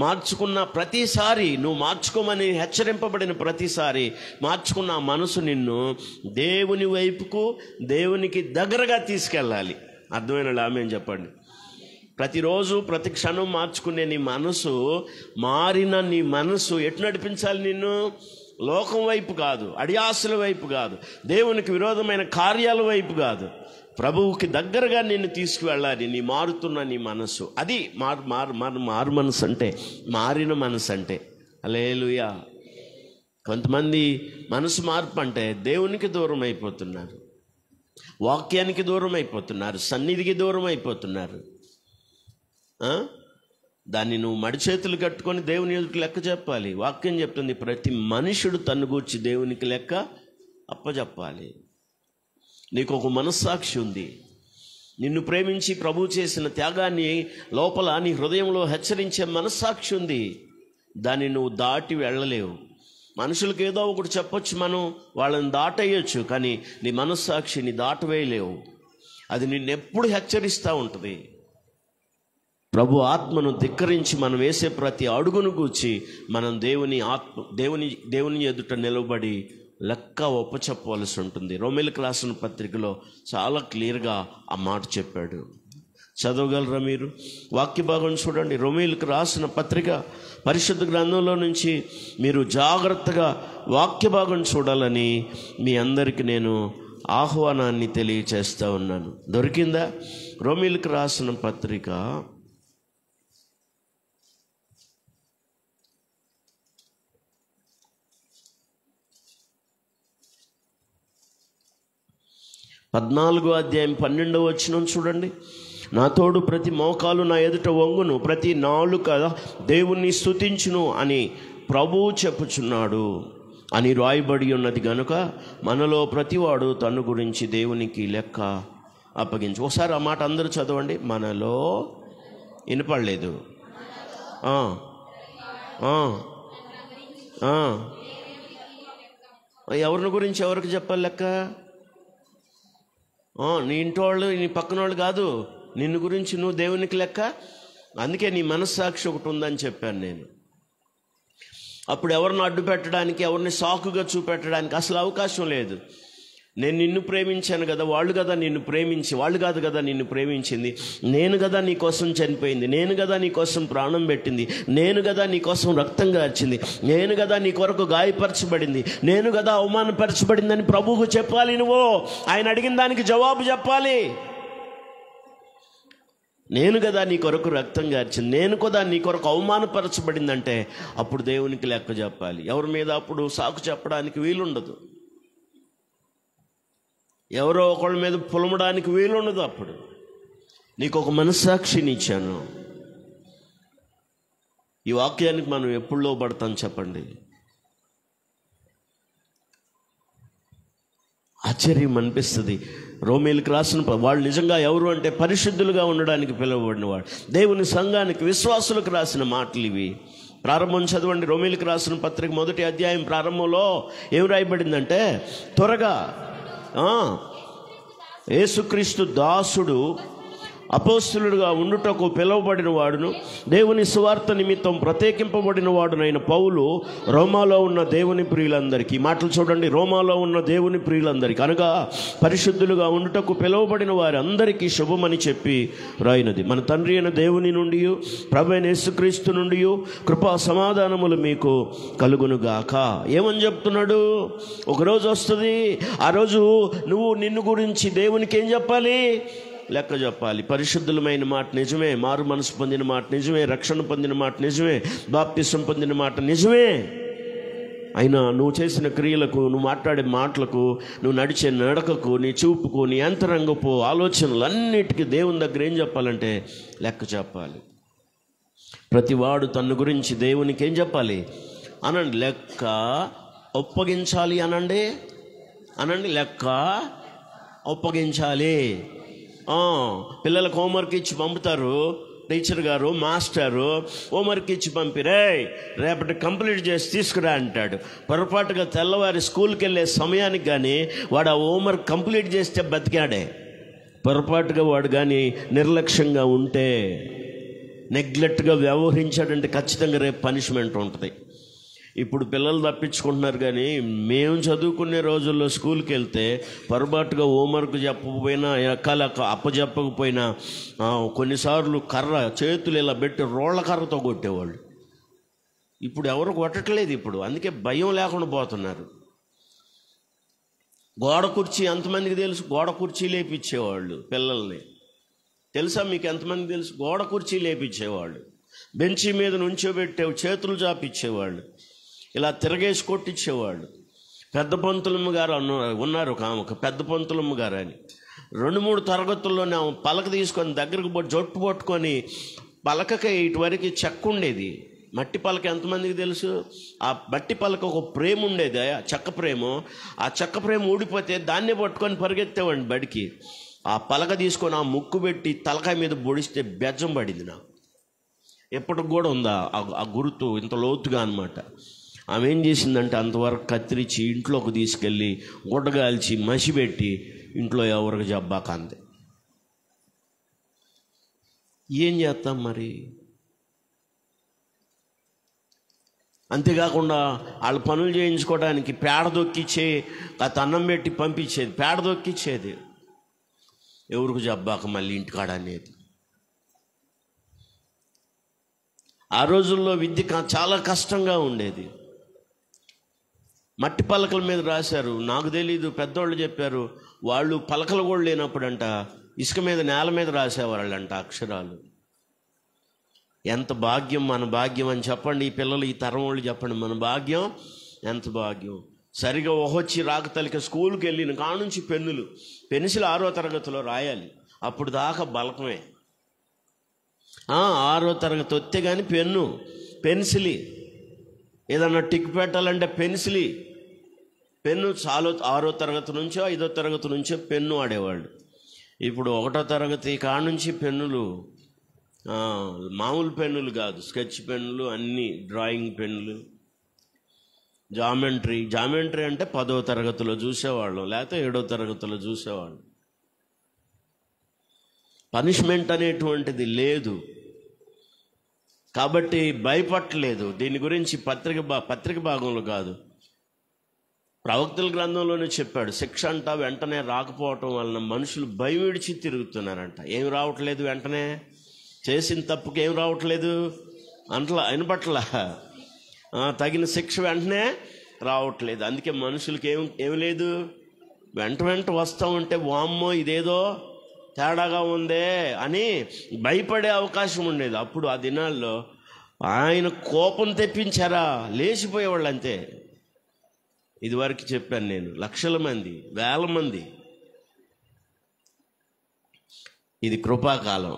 మార్చుకున్న ప్రతిసారి నువ్వు మార్చుకోమని హెచ్చరింపబడిన ప్రతిసారి మార్చుకున్న ఆ మనసు నిన్ను దేవుని వైపుకు, దేవునికి దగ్గరగా తీసుకెళ్ళాలి. అర్థమైన ఆమేన్ చెప్పండి. ప్రతిరోజు ప్రతి క్షణం మార్చుకునే నీ మనసు, మారిన నీ మనసు ఎటు నడిపించాలి నిన్ను? లోకం వైపు కాదు, అడియాసుల వైపు కాదు, దేవునికి విరోధమైన కార్యాల వైపు కాదు, ప్రభువుకి దగ్గరగా నిన్ను తీసుకువెళ్ళాలి నీ మారుతున్న నీ మనసు. అది మారు మనసు అంటే, మారిన మనసు అంటే. హల్లెలూయా. కొంతమంది మనసు మార్పు అంటే దేవునికి దూరం అయిపోతున్నారు, వాక్యానికి దూరం అయిపోతున్నారు, సన్నిధికి దూరం అయిపోతున్నారు. దాన్ని నువ్వు మడి చేతులు కట్టుకొని దేవుని ఎదుటి లెక్క చెప్పాలి. వాక్యం చెప్తుంది, ప్రతి మనుషుడు తన్ను గూర్చి దేవునికి లెక్క అప్పచెప్పాలి. నీకు ఒక మనస్సాక్షి ఉంది. నిన్ను ప్రేమించి ప్రభు చేసిన త్యాగాన్ని లోపల నీ హృదయంలో హెచ్చరించే మనస్సాక్షి ఉంది. దాన్ని నువ్వు దాటి వెళ్ళలేవు. మనుషులకు ఏదో ఒకటి చెప్పొచ్చు, మనం వాళ్ళని దాటేయచ్చు, కానీ నీ మనస్సాక్షిని దాటవేయలేవు. అది నిన్నెప్పుడు హెచ్చరిస్తూ ఉంటుంది. ప్రభు ఆత్మను ధిక్కరించి మనం వేసే ప్రతి అడుగును గూర్చి మనం దేవుని ఎదుట నిలబడి లెక్క ఒప్పచెప్పవలసి ఉంటుంది. రోమీయులకు రాసిన పత్రికలో చాలా క్లియర్గా ఆ మాట చెప్పాడు. చదవగలరా మీరు? వాక్య భాగం చూడండి. రోమీయులకు రాసిన పత్రిక పరిశుద్ధ గ్రంథంలో నుంచి మీరు జాగ్రత్తగా వాక్య భాగం చూడాలని మీ అందరికీ నేను ఆహ్వానాన్ని తెలియచేస్తూ ఉన్నాను. దొరికిందా? రోమీయులకు రాసిన పత్రిక 14వ అధ్యాయం 12వ వచనం చూడండి. నా తోడు ప్రతి మోకాలు నా ఎదుట వంగును, ప్రతి నాలుక దేవుణ్ణి స్తుతించును అని ప్రభువు చెప్పుచున్నాడు అని రాయబడి ఉన్నది గనుక మనలో ప్రతివాడు తను గురించి దేవునికి లెక్క అప్పగించు. ఒకసారి ఆ మాట అందరూ చదవండి. మనలో వినపడలేదు. ఎవరిని గురించి ఎవరికి చెప్పాలి లెక్క? నీ ఇంటి వాళ్ళు, నీ పక్కన వాళ్ళు కాదు, నిన్ను గురించి నువ్వు దేవునికి లెక్క. అందుకే నీ మనస్సాక్షి ఒకటి ఉందని చెప్పాను నేను. అప్పుడు ఎవరిని అడ్డు పెట్టడానికి, ఎవరిని సాకుగా చూపెట్టడానికి అసలు అవకాశం లేదు. నేను నిన్ను ప్రేమించాను కదా, వాళ్ళు కదా నిన్ను ప్రేమించి, వాళ్ళు కాదు కదా నిన్ను ప్రేమించింది, నేను కదా నీ కోసం చనిపోయింది, నేను కదా నీ కోసం ప్రాణం పెట్టింది, నేను కదా నీ కోసం రక్తం కార్చింది, నేను కదా నీ కొరకు గాయపరచబడింది, నేను కదా అవమానపరచబడిందని ప్రభువుకు చెప్పాలి. నువ్వు ఆయన అడిగిన దానికి జవాబు చెప్పాలి. నేను కదా నీ కొరకు రక్తం కార్చింది, నేను కదా నీ కొరకు అవమానపరచబడిందంటే అప్పుడు దేవునికి లెక్క చెప్పాలి. ఎవరి మీద అప్పుడు సాకు చెప్పడానికి వీలుండదు, ఎవరో ఒకళ్ళ మీద పులమడానికి వీలుండదు. అప్పుడు నీకు ఒక మనస్సాక్షిని ఇచ్చాను. ఈ వాక్యానికి మనం ఎప్పుడు లోబడతాం చెప్పండి? ఆశ్చర్యం అనిపిస్తుంది. రోమీలకు రాసిన వాళ్ళు నిజంగా ఎవరు అంటే పరిశుద్ధులుగా ఉండడానికి పిలువబడిన వాడు. దేవుని సంఘానికి, విశ్వాసులకు రాసిన మాటలు ఇవి. ప్రారంభం చదవండి. రోమీలకు రాసిన పత్రిక 1వ అధ్యాయం ప్రారంభంలో ఏం రాయబడిందంటే, త్వరగా యేసుక్రీస్తు దాసుడు అపోస్తలుడుగా ఉండుటకు పిలువబడిన వాడును, దేవుని సువార్త నిమిత్తం ప్రత్యేకింపబడిన వాడునైన పౌలు రోమాలో ఉన్న దేవుని ప్రియులందరికీ, మాటలు చూడండి, రోమాలో ఉన్న దేవుని ప్రియులందరికీ అనగా పరిశుద్ధులుగా ఉండుటకు పిలువబడిన వారి అందరికీ శుభమని చెప్పి రాయినది. మన తండ్రి అయిన దేవుని నుండి, ప్రభువైన యేసుక్రీస్తు నుండి కృపా సమాధానములు మీకు కలుగునుగాక. ఏమని చెప్తున్నాడు? ఒకరోజు వస్తుంది, ఆ రోజు నువ్వు నిన్ను గురించి దేవునికి ఏం చెప్పాలి? లెక్క చెప్పాలి. పరిశుద్ధులమైన మాట నిజమే, మారు మనసు పొందిన మాట నిజమే, రక్షణ పొందిన మాట నిజమే, బాప్తిసం పొందిన మాట నిజమే. అయినా నువ్వు చేసిన క్రియలకు, నువ్వు మాట్లాడే మాటలకు, నువ్వు నడిచే నడకకు, నీ చూపుకు, నీ అంతరంగపు ఆలోచనలన్నిటికీ దేవుని దగ్గర ఏం చెప్పాలంటే లెక్క చెప్పాలి. ప్రతివాడు తన గురించి దేవునికి ఏం చెప్పాలి అనండి? లెక్క ఒప్పగించాలి అనండి. లెక్క ఒప్పగించాలి. పిల్లలకు హోంవర్క్ ఇచ్చి పంపుతారు టీచర్ గారు, మాస్టరు హోంవర్క్ ఇచ్చి పంపిరే రేపటి కంప్లీట్ చేసి తీసుకురా అంటాడు. పొరపాటుగా తెల్లవారి స్కూల్కి వెళ్ళే సమయానికి కానీ వాడు ఆ హోంవర్క్ కంప్లీట్ చేస్తే బతికాడే. పొరపాటుగా వాడు కానీ నిర్లక్ష్యంగా ఉంటే, నెగ్లెక్ట్గా వ్యవహరించాడంటే ఖచ్చితంగా రేపు పనిష్మెంట్ ఉంటుంది. ఇప్పుడు పిల్లలు తప్పించుకుంటున్నారు, కానీ మేము చదువుకునే రోజుల్లో స్కూల్కి వెళ్తే పొరపాటుగా హోంవర్క్ చెప్పకపోయినా, ఎక్కాలక్క అప్పచెప్పకపోయినా కొన్నిసార్లు చేతులు ఇలా పెట్టి రోళ్ల కర్రతో కొట్టేవాళ్ళు. ఇప్పుడు ఎవరు కొట్టట్లేదు. ఇప్పుడు అందుకే భయం లేకుండా పోతున్నారు. గోడ కుర్చీ ఎంతమందికి తెలుసు? గోడ కుర్చీ లేపించేవాళ్ళు పిల్లల్ని. తెలుసా మీకు? ఎంతమందికి తెలుసు? గోడ కుర్చీ లేపించేవాళ్ళు, బెంచీ మీద నుంచోబెట్టే చేతులు చాపిచ్చేవాళ్ళు, ఇలా తిరగేసి కొట్టించేవాళ్ళు. పెద్ద పంతులమ్మ గారు ఉన్నారు ఒక ఆమె, పెద్ద పంతులమ్మ గారు అని 2-3 తరగతుల్లోనే ఆమె పలక తీసుకొని దగ్గరకు జొట్టు పట్టుకొని, పలకకి ఇటువరకు చెక్క ఉండేది, మట్టి పలక. ఎంతమందికి తెలుసు? ఆ మట్టి పలక ఒక ప్రేమ ఉండేది, చెక్క ప్రేమ. ఆ చెక్క ప్రేమ ఊడిపోతే దాన్నే పట్టుకొని పరిగెత్తేవాడిని బడికి. ఆ పలక తీసుకొని ఆ ముక్కు పెట్టి తలకాయ మీద పొడిస్తే బెజ్జం పడింది నాకు. ఎప్పటికి కూడా ఉందా ఆ గుర్తు, ఇంత లోతుగా అనమాట. ఆమె ఏం చేసిందంటే అంతవరకు కత్తిరించి ఇంట్లోకి తీసుకెళ్ళి గుడ్డగాల్చి మసిపెట్టి ఇంట్లో ఎవరికి జబ్బాక అంది. ఏం చేస్తాం మరి? అంతేకాకుండా వాళ్ళ పనులు చేయించుకోవడానికి పేడ దొక్కిచ్చే, అన్నం పెట్టి పంపించేది, పేడ దొక్కిచ్చేది. ఎవరికి జబ్బాక మళ్ళీ ఇంటికాడ అనేది. ఆ రోజుల్లో విద్య చాలా కష్టంగా ఉండేది. మట్టి పలకల మీద రాశారు. నాకు తెలీదు, పెద్దోళ్ళు చెప్పారు. వాళ్ళు పలకలు కూడా లేనప్పుడంట ఇసుక మీద, నేల మీద రాసేవాళ్ళంట అక్షరాలు. ఎంత భాగ్యం, మన భాగ్యం అని చెప్పండి. ఈ పిల్లలు, ఈ తరం వాళ్ళు చెప్పండి, మన భాగ్యం ఎంత భాగ్యం. సరిగా వచ్చి రాకతలిక స్కూల్కి వెళ్ళిన కానుంచి పెన్సిల్ 6వ తరగతిలో రాయాలి. అప్పుడు దాకా బలకమే. 6వ తరగతి వస్తే కానీ పెన్సిలి, ఏదన్నా టిక్ పెట్టాలంటే పెన్ను చాలు. 6వ తరగతి నుంచో 5వ తరగతి నుంచో పెన్ను వాడేవాళ్ళు. ఇప్పుడు 1వ తరగతి కాడ నుంచి పెన్నులు, మామూలు పెన్నులు కాదు, స్కెచ్ పెన్నులు, అన్నీ డ్రాయింగ్ పెన్నులు. జామెంట్రీ అంటే 10వ తరగతిలో చూసేవాళ్ళం, లేకపోతే 7వ తరగతిలో చూసేవాళ్ళం. పనిష్మెంట్ అనేటువంటిది లేదు కాబట్టి భయపడలేదు. దీని గురించి పత్రిక భాగంలో కాదు, ప్రవక్తల గ్రంథంలోనే చెప్పాడు. శిక్ష అంట వెంటనే రాకపోవటం వలన మనుషులు భయం విడిచి తిరుగుతున్నారంట. ఏం రావట్లేదు, వెంటనే చేసిన తప్పుకి ఏం రావట్లేదు, వినపట్ల తగిన శిక్ష వెంటనే రావట్లేదు. అందుకే మనుషులకి ఏమి లేదు, వెంట వస్తూ ఉంటే వామ్మో ఇదేదో తేడాగా ఉందే అని భయపడే అవకాశం ఉండేది. అప్పుడు ఆ దినాల్లో ఆయన కోపం తెప్పించారా లేచిపోయేవాళ్ళు అంతే. ఇదివరకు చెప్పాను నేను, లక్షల మంది, వేల మంది. ఇది కృపాకాలం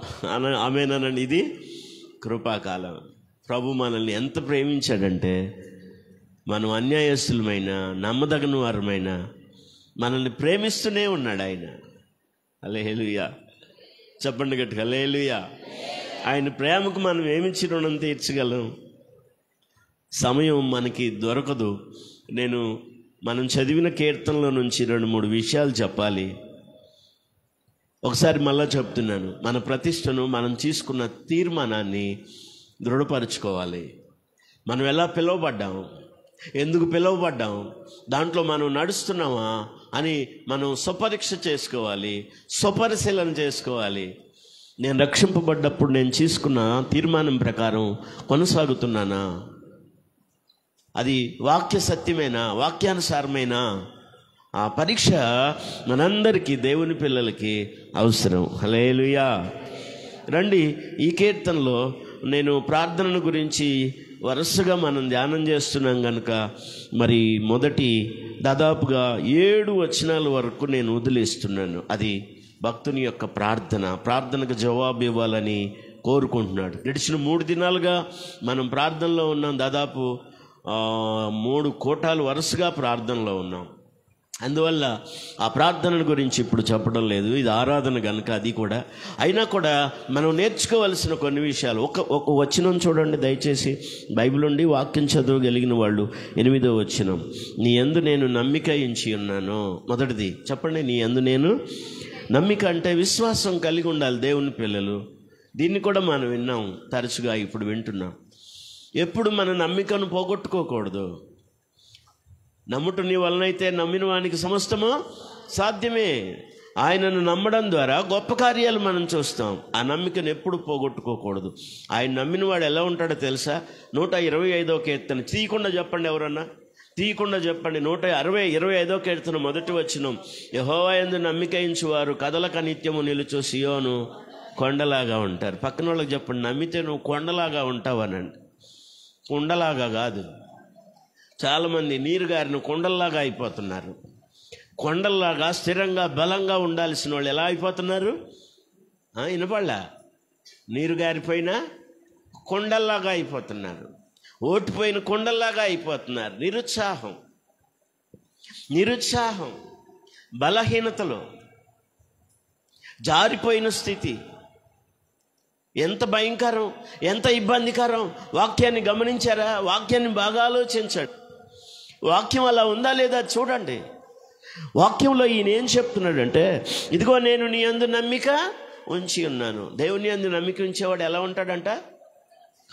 ఆమేనండి, ఇది కృపాకాలం. ప్రభు మనల్ని ఎంత ప్రేమించాడంటే, మనం అన్యాయస్తులమైన నమ్మదగిన వారమైన మనల్ని ప్రేమిస్తూనే ఉన్నాడు ఆయన. హల్లెలూయా, చెప్పండి గట్టిగా హల్లెలూయా. ఆయన ప్రేమకు మనం ఏమిచ్చి రుణం తీర్చగలం? సమయం మనకి దొరకదు. మనం చదివిన కీర్తనలో నుంచి 2-3 విషయాలు చెప్పాలి. ఒకసారి మళ్ళా చెప్తున్నాను, మన ప్రతిష్టను, మనం తీసుకున్న తీర్మానాన్ని దృఢపరచుకోవాలి. మనం ఎలా పిలువబడ్డాం, ఎందుకు పిలువబడ్డాం, దాంట్లో మనం నడుస్తున్నామా అని మనం స్వపరీక్ష చేసుకోవాలి, స్వపరిశీలన చేసుకోవాలి. నేను రక్షింపబడ్డప్పుడు నేను తీసుకున్న తీర్మానం ప్రకారం కొనసాగుతున్నానా? అది వాక్య సత్యమేనా, వాక్యానుసారమేనా? ఆ పరీక్ష మనందరికీ, దేవుని పిల్లలకి అవసరం. హల్లెలూయా. రండి, ఈ కీర్తనలో నేను ప్రార్థనను గురించి వరుసగా మనం ధ్యానం చేస్తున్నాం కనుక మరి మొదటి దాదాపుగా 7 వచనాల వరకు నేను వదిలేస్తున్నాను. అది భక్తుని యొక్క ప్రార్థనకు జవాబు ఇవ్వాలని కోరుకుంటున్నాడు. గడిచిన 3 దినాలుగా మనం ప్రార్థనలో ఉన్నాం. దాదాపు 3 కోటాలు వరుసగా ప్రార్థనలో ఉన్నాం. అందువల్ల ఆ ప్రార్థన గురించి ఇప్పుడు చెప్పడం లేదు, ఇది ఆరాధన కనుక. అది కూడా అయినా కూడా మనం నేర్చుకోవలసిన కొన్ని విషయాలు. ఒక వచనం చూడండి దయచేసి, బైబిల్ నుండి వాక్యం చదవగలిగిన వాళ్ళు. 8వ వచనం, నీ యందు నేను నమ్మిక ఉంచి ఉన్నాను. మొదటిది చెప్పండి, నీ యందు నేను నమ్మిక అంటే విశ్వాసం కలిగి ఉండాలి దేవుని పిల్లలు. దీన్ని కూడా మనం విన్నాం తరచుగా, ఇప్పుడు వింటున్నాం. ఎప్పుడు మన నమ్మికను పోగొట్టుకోకూడదు. నమ్ముట నీ వలనైతే నమ్మిన వానికి సమస్తము సాధ్యమే. ఆయనను నమ్మడం ద్వారా గొప్ప కార్యాలు మనం చూస్తాం. ఆ నమ్మికను ఎప్పుడు పోగొట్టుకోకూడదు. ఆయన నమ్మిన వాడు ఎలా ఉంటాడో తెలుసా? 125వ కీర్తన తీయకుండా చెప్పండి, ఎవరన్నా తీయకుండా చెప్పండి. 125వ కీర్తన మొదటి వచనం, యెహోవా యందు నమ్మిక ఉంచువారు కదలక నిత్యము నిలుచు సియోను కొండలాగా ఉంటారు. పక్కన వాళ్ళకి చెప్పండి, నమ్మితే నువ్వు కొండలాగా ఉంటావనండి. కొండలాగా కాదు. చాలామంది నీరు గారిన కొండల్లాగా అయిపోతున్నారు. కొండల్లాగా స్థిరంగా బలంగా ఉండాల్సిన వాళ్ళు ఎలా అయిపోతున్నారు? వినపడలా? నీరు గారిపోయిన కొండల్లాగా అయిపోతున్నారు, ఓటిపోయిన కొండల్లాగా అయిపోతున్నారు. నిరుత్సాహం, బలహీనతలో జారిపోయిన స్థితి ఎంత భయంకరం, ఎంత ఇబ్బందికరం. వాక్యాన్ని గమనించారా? వాక్యాన్ని బాగా ఆలోచించండి. వాక్యం అలా ఉందా లేదా చూడండి. వాక్యంలో ఈయన ఏం చెప్తున్నాడంటే, ఇదిగో నేను నీ యందు నమ్మిక ఉంచి ఉన్నాను. దేవుని యందు నమ్మిక ఉంచేవాడు ఎలా ఉంటాడంట?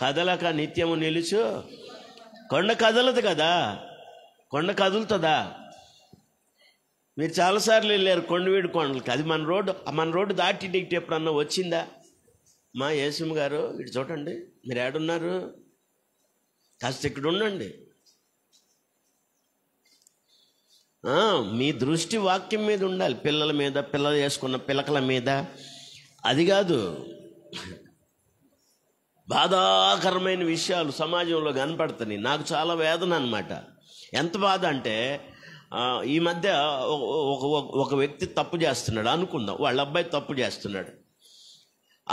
కదలక నిత్యము నిలుచు. కొండ కదలదు కదా, కొండ కదులుతుందా? మీరు చాలాసార్లు వెళ్ళారు కొండవీడు కొండలకి. అది మన రోడ్డు దాటి దిగితే ఎప్పుడన్నా వచ్చిందా? మా యేసమ్మ గారు ఇటు చూడండి, మీరు ఏడున్నారు? కాస్త ఇక్కడ ఉండండి. మీ దృష్టి వాక్యం మీద ఉండాలి, పిల్లల మీద, పిల్లలు చేసుకున్న పిలకల మీద. అది కాదు, బాధాకరమైన విషయాలు సమాజంలో కనపడుతున్నాయి. నాకు చాలా వేదన అన్నమాట. ఎంత బాధ అంటే, ఈ మధ్య ఒక వ్యక్తి తప్పు చేస్తున్నాడు అనుకుందాం. వాళ్ళ అబ్బాయి తప్పు చేస్తున్నాడు.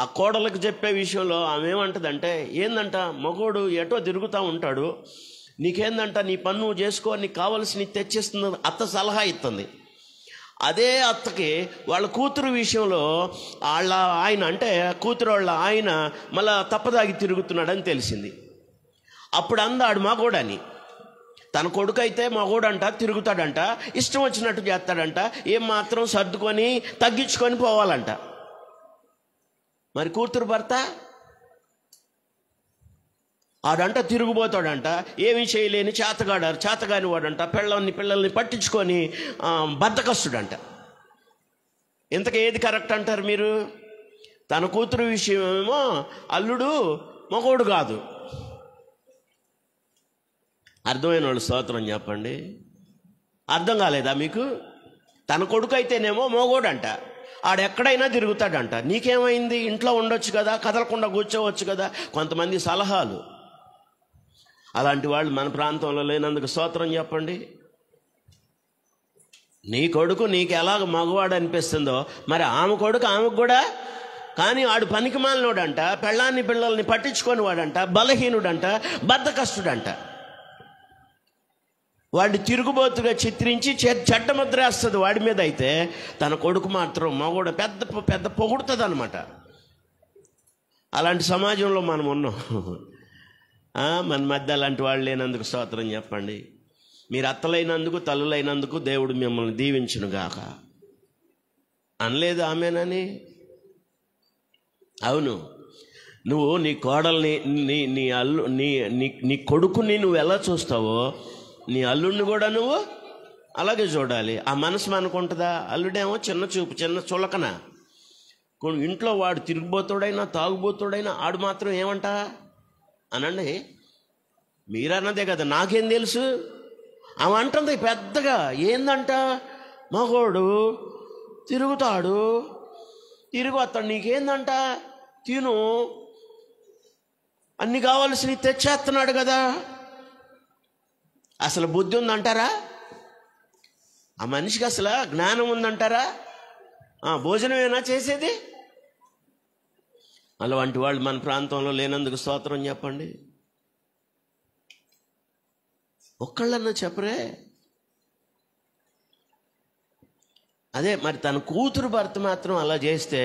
ఆ కోడలకు చెప్పే విషయంలో ఆమె ఏమంటదంటే, ఏందంట మగోడు ఎటో తిరుగుతూ ఉంటాడు, నీకేందంట నీ పని నువ్వు చేసుకో, నీకు కావాల్సి తెచ్చిస్తుంది అత్త సలహా ఇస్తుంది. అదే అత్తకి వాళ్ళ కూతురు విషయంలో వాళ్ళ ఆయన అంటే కూతురు వాళ్ళ ఆయన మళ్ళా తప్పదాగి తిరుగుతున్నాడని తెలిసింది. అప్పుడు అందాడు మగోడని. తన కొడుకు అయితే మగోడంట, తిరుగుతాడంట, ఇష్టం వచ్చినట్టు చేస్తాడంట, ఏం మాత్రం సర్దుకొని తగ్గించుకొని పోవాలంట. మరి కూతురు భర్త ఆడంట తిరుగుబోతాడంట, ఏమీ చేయలేని చేతగాని వాడంట, పిల్లల్ని పట్టించుకొని బద్ధకస్తుడంట. ఇంతకు ఏది కరెక్ట్ అంటారు మీరు? తన కూతురు విషయమేమో అల్లుడు మగోడు కాదు. అర్థమైన వాళ్ళు స్తోత్రం చెప్పండి. అర్థం కాలేదా మీకు? తన కొడుకు అయితేనేమో మగోడంట, ఆడెక్కడైనా తిరుగుతాడంట. నీకేమైంది? ఇంట్లో ఉండొచ్చు కదా, కదలకుండా కూర్చోవచ్చు కదా. కొంతమంది సలహాలు. అలాంటి వాళ్ళు మన ప్రాంతంలో లేనందుకు స్తోత్రం చెప్పండి. నీ కొడుకు నీకు ఎలాగ మగవాడు అనిపిస్తుందో మరి ఆమె కొడుకు ఆమెకు కూడా. కానీ ఆడు పనికి మాలినోడంట, పిల్లల్ని పట్టించుకొని వాడంట, బలహీనుడంట, బద్ధకస్తుడంట. వాడిని తిరుగుబోతుగా చిత్రించి చెడ్డముద్ర వేస్తుంది వాడి మీద. అయితే తన కొడుకు మాత్రం మగోడు పెద్ద పొగుడుతుంది అనమాట. అలాంటి సమాజంలో మనం ఉన్నాం. మన మధ్య అలాంటి వాళ్ళు లేనందుకు స్తోత్రం చెప్పండి. మీరు అత్తలైనందుకు, తల్లులైనందుకు దేవుడు మిమ్మల్ని దీవించునుగాక. అనలేదు ఆమెనని? అవును. నువ్వు నీ కోడల్ని, నీ కొడుకుని నువ్వు ఎలా చూస్తావో నీ అల్లుడిని కూడా నువ్వు అలాగే చూడాలి. ఆ మనసు మనకుంటుందా? అల్లుడేమో చిన్న చూపు, చిన్న చులకన. ఇంట్లో వాడు తిరిగిపోతాడైనా తాగుబోతాడైనా ఆడు మాత్రం ఏమంట అనండి. మీరన్నదే కదా, నాకేం తెలుసు. ఆమె అంటుంది పెద్దగా, ఏందంట మగోడు తిరుగుతాడు, తిరిగి వస్తాడు, నీకేందంట, తిను, అన్ని కావాల్సినవి తెచ్చేస్తున్నాడు కదా. అసలు బుద్ధి ఉందంటారా? ఆ మనిషికి అసలు జ్ఞానం ఉందంటారా? భోజనమేనా చేసేది? అలాంటి వాళ్ళు మన ప్రాంతంలో లేనందుకు స్తోత్రం చెప్పండి. ఒక్కళ్ళన్నా చెప్పరే? అదే మరి తన కూతురు భర్త మాత్రం అలా చేస్తే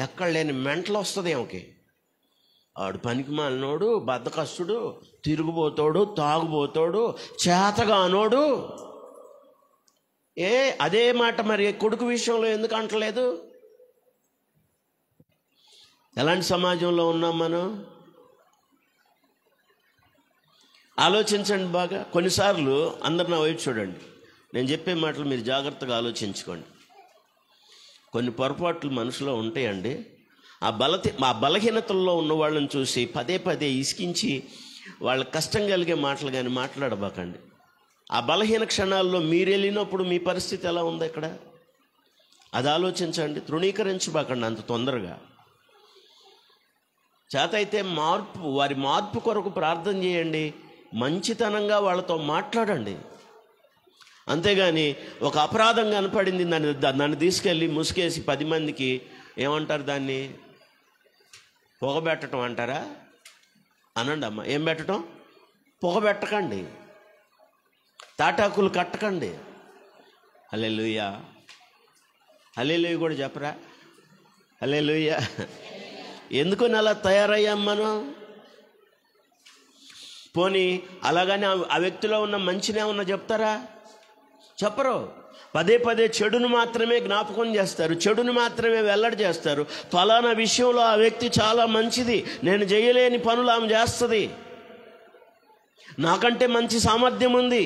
ఎక్కడ లేని మెంటలు వస్తుంది ఆమెకి. ఆడు పనికి మాలినోడు, బద్ధకస్తుడు, తిరుగుబోతాడు, తాగుబోతాడు, చేతగానోడు. అదే మాట మరి కొడుకు విషయంలో ఎందుకు అంటలేదు? ఎలాంటి సమాజంలో ఉన్నాం మనం? ఆలోచించండి బాగా. కొన్నిసార్లు అందరు నా వైపు చూడండి, నేను చెప్పే మాటలు మీరు జాగ్రత్తగా ఆలోచించుకోండి. కొన్ని పొరపాట్లు మనసులో ఉంటాయండి. ఆ బలహీనతల్లో ఉన్న వాళ్ళని చూసి పదే ఇసికించి వాళ్ళ కష్టం కలిగే మాటలు కానీ మాట్లాడబాకండి. ఆ బలహీన క్షణాల్లో మీరు వెళ్ళినప్పుడు మీ పరిస్థితి ఎలా ఉంది ఇక్కడ? అది ఆలోచించండి. తృణీకరించబాకండి అంత తొందరగా. చేతైతే వారి మార్పు కొరకు ప్రార్థన చేయండి. మంచితనంగా వాళ్ళతో మాట్లాడండి. అంతేగాని ఒక అపరాధం కనపడింది, నన్ను తీసుకెళ్ళి ముసుగేసి 10 మందికి ఏమంటారు దాన్ని, పొగబెట్టడం అంటారా? అనండి అమ్మ. ఏం పెట్టడం? పొగబెట్టకండి, తాటాకులు కట్టకండి. హల్లెలూయా. హల్లెలూయా కూడా చెప్పరా? హల్లెలూయా. ఎందుకని అలా తయారయ్యాం మనం? పోనీ అలాగని ఆ వ్యక్తిలో ఉన్న మంచినే ఉన్న చెప్తారా? చెప్పరు. పదే చెడును మాత్రమే జ్ఞాపకం చేస్తారు, చెడును మాత్రమే వెల్లడి చేస్తారు. ఫలానా విషయంలో ఆ వ్యక్తి చాలా మంచిది, నేను చేయలేని పనులు ఆమె చేస్తుంది, నాకంటే మంచి సామర్థ్యం ఉంది,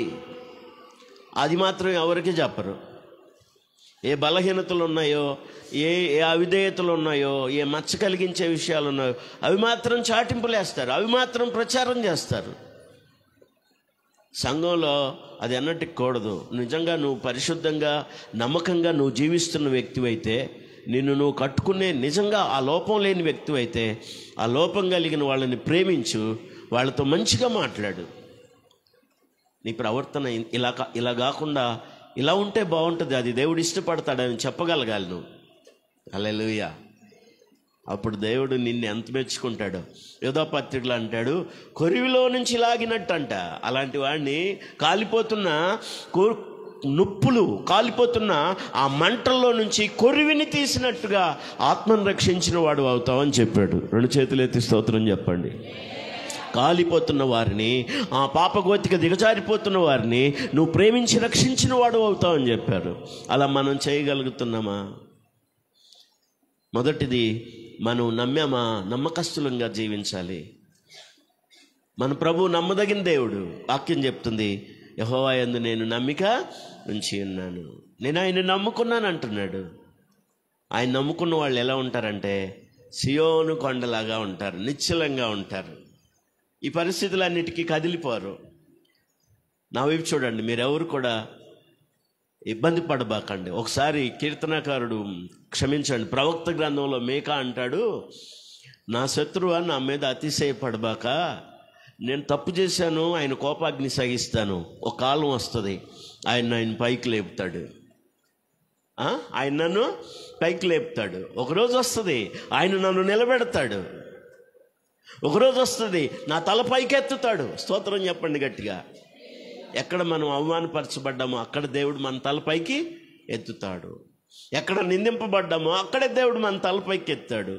అది మాత్రం ఎవరికి చెప్పరు. ఏ బలహీనతలు ఉన్నాయో, ఏ అవిధేయతలు ఉన్నాయో, ఏ మచ్చ కలిగించే విషయాలు ఉన్నాయో అవి మాత్రం చాటింపులేస్తారు, అవి మాత్రం ప్రచారం చేస్తారు. సంఘంలో అది అన్నట్టుకు కూడదు. నిజంగా నువ్వు పరిశుద్ధంగా నమ్మకంగా నువ్వు జీవిస్తున్న వ్యక్తివైతే, నువ్వు కట్టుకునే నిజంగా ఆ లోపం లేని వ్యక్తివైతే, ఆ లోపం కలిగిన వాళ్ళని ప్రేమించు, వాళ్ళతో మంచిగా మాట్లాడు. నీ ప్రవర్తన ఇలా కాకుండా ఇలా ఉంటే బాగుంటుంది, అది దేవుడు ఇష్టపడతాడని చెప్పగలగాలి నువ్వు. హల్లెలూయా. అప్పుడు దేవుడు నిన్ను ఎంత మెచ్చుకుంటాడు. యోధోపత్రికలు అంటాడు, కొరివిలో నుంచి లాగినట్టు అంట. అలాంటి వాడిని కాలిపోతున్న నుప్పులు కాలిపోతున్న ఆ మంటల్లో నుంచి కొరివిని తీసినట్టుగా ఆత్మను రక్షించిన వాడు అవుతావని చెప్పాడు. 2 చేతులు ఎత్తి స్తోత్రం చెప్పండి. కాలిపోతున్న వారిని, ఆ పాపగోతికి దిగజారిపోతున్న వారిని నువ్వు ప్రేమించి రక్షించిన వాడు అవుతావని చెప్పారు. అలా మనం చేయగలుగుతున్నామా? మొదటిది, మనం నమ్మామా? నమ్మకస్తులంగా జీవించాలి. మన ప్రభు నమ్మదగిన దేవుడు. వాక్యం చెప్తుంది, యెహోవా యందు నేను నమ్మిక ఉంచి ఉన్నాను, నేను ఆయన నమ్ముకున్నాను అంటున్నాడు. ఆయన నమ్ముకున్న వాళ్ళు ఎలా ఉంటారంటే సియోను కొండలాగా ఉంటారు, నిశ్చలంగా ఉంటారు. ఈ పరిస్థితులన్నిటికీ కదిలిపోరు. నా వైపు చూడండి, మీరెవరు కూడా ఇబ్బంది పడబాకండి. ఒకసారి కీర్తనకారుడు, క్షమించండి, ప్రవక్త గ్రంథంలో మీకా అంటాడు, నా శత్రువా నా మీద అతిశయపడబాక, నేను తప్పు చేశాను, ఆయన కోపాగ్ని సహిస్తాను. ఒక కాలం వస్తుంది, ఆయన పైకి లేపుతాడు. ఆయన నన్ను పైకి లేపుతాడు. ఒకరోజు వస్తుంది, ఆయన నన్ను నిలబెడతాడు. ఒకరోజు వస్తుంది, నా తల పైకెత్తుతాడు. స్తోత్రం చెప్పండి గట్టిగా. ఎక్కడ మనం అవమానపరచబడ్డామో అక్కడ దేవుడు మన తలపైకి ఎత్తుతాడు. ఎక్కడ నిందింపబడ్డామో అక్కడే దేవుడు మన తలపైకి ఎత్తాడు.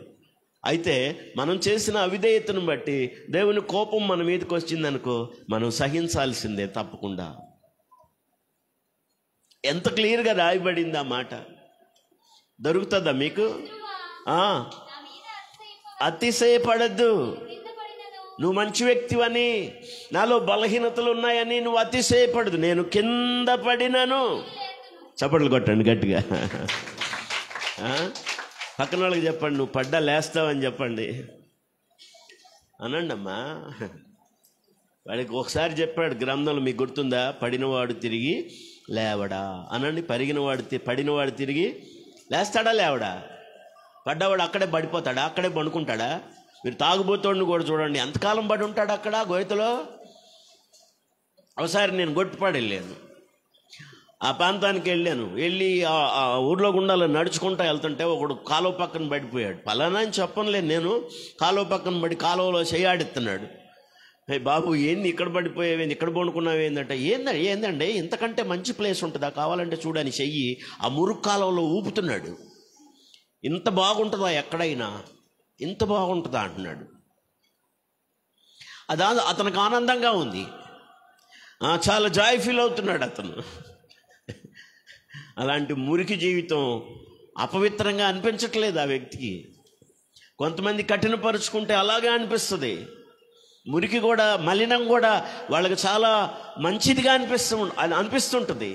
అయితే మనం చేసిన అవిధేయతను బట్టి దేవుని కోపం మన మీదకి వచ్చిందనుకో, మనం సహించాల్సిందే తప్పకుండా. ఎంత క్లియర్గా రాయబడింది ఆ మాట. దొరుకుతుందా మీకు? అతిశయపడద్దు. నువ్వు మంచి వ్యక్తివని, నాలో బలహీనతలు ఉన్నాయని నువ్వు అతిశయపడదు. నేను కింద పడినను, చప్పట్లు కొట్టండి గట్టిగా. పక్కన వాళ్ళకి చెప్పండి, నువ్వు పడ్డా లేస్తావని చెప్పండి అనండి అమ్మా. వాడికి ఒకసారి చెప్పాడు గ్రంథంలో, మీకు గుర్తుందా? పడినవాడు తిరిగి లేవడా అనండి. పడినవాడు తిరిగి లేస్తాడా లేవడా? పడ్డవాడు అక్కడే పడిపోతాడా? అక్కడే పడుకుంటాడా? మీరు తాగుబోతోడిని కూడా చూడండి, ఎంతకాలం పడి ఉంటాడు అక్కడ గోయతలో. ఒకసారి నేను గొట్టుపాడు వెళ్ళాను, ఆ ప్రాంతానికి వెళ్ళి ఆ ఊర్లో గుండాలో నడుచుకుంటూ వెళ్తుంటే ఒకడు కాలువ పక్కన పడిపోయాడు. పలానా అని చెప్పనులేదు నేను, కాలువ పక్కన పడి కాలువలో చేయాడిస్తున్నాడు. బాబు ఏంది ఇక్కడ పడిపోయావేంది, ఇక్కడ పడుకున్నావేందంటే, ఏందండి ఇంతకంటే మంచి ప్లేస్ ఉంటుందా, కావాలంటే చూడని చెయ్యి ఆ మురుగు కాలువలో ఊపుతున్నాడు. ఇంత బాగుంటుందా ఎక్కడైనా, ఇంత బాగుంటుందా అంటున్నాడు. అతనికి ఆనందంగా ఉంది, చాలా జాయ్ ఫీల్ అవుతున్నాడు అతను. అలాంటి మురికి జీవితం అపవిత్రంగా అనిపించట్లేదు ఆ వ్యక్తికి. కొంతమంది కఠినపరుచుకుంటే అలాగే అనిపిస్తుంది. మురికి కూడా, మలినం కూడా వాళ్ళకి చాలా మంచిదిగా అనిపిస్తుంటుంది.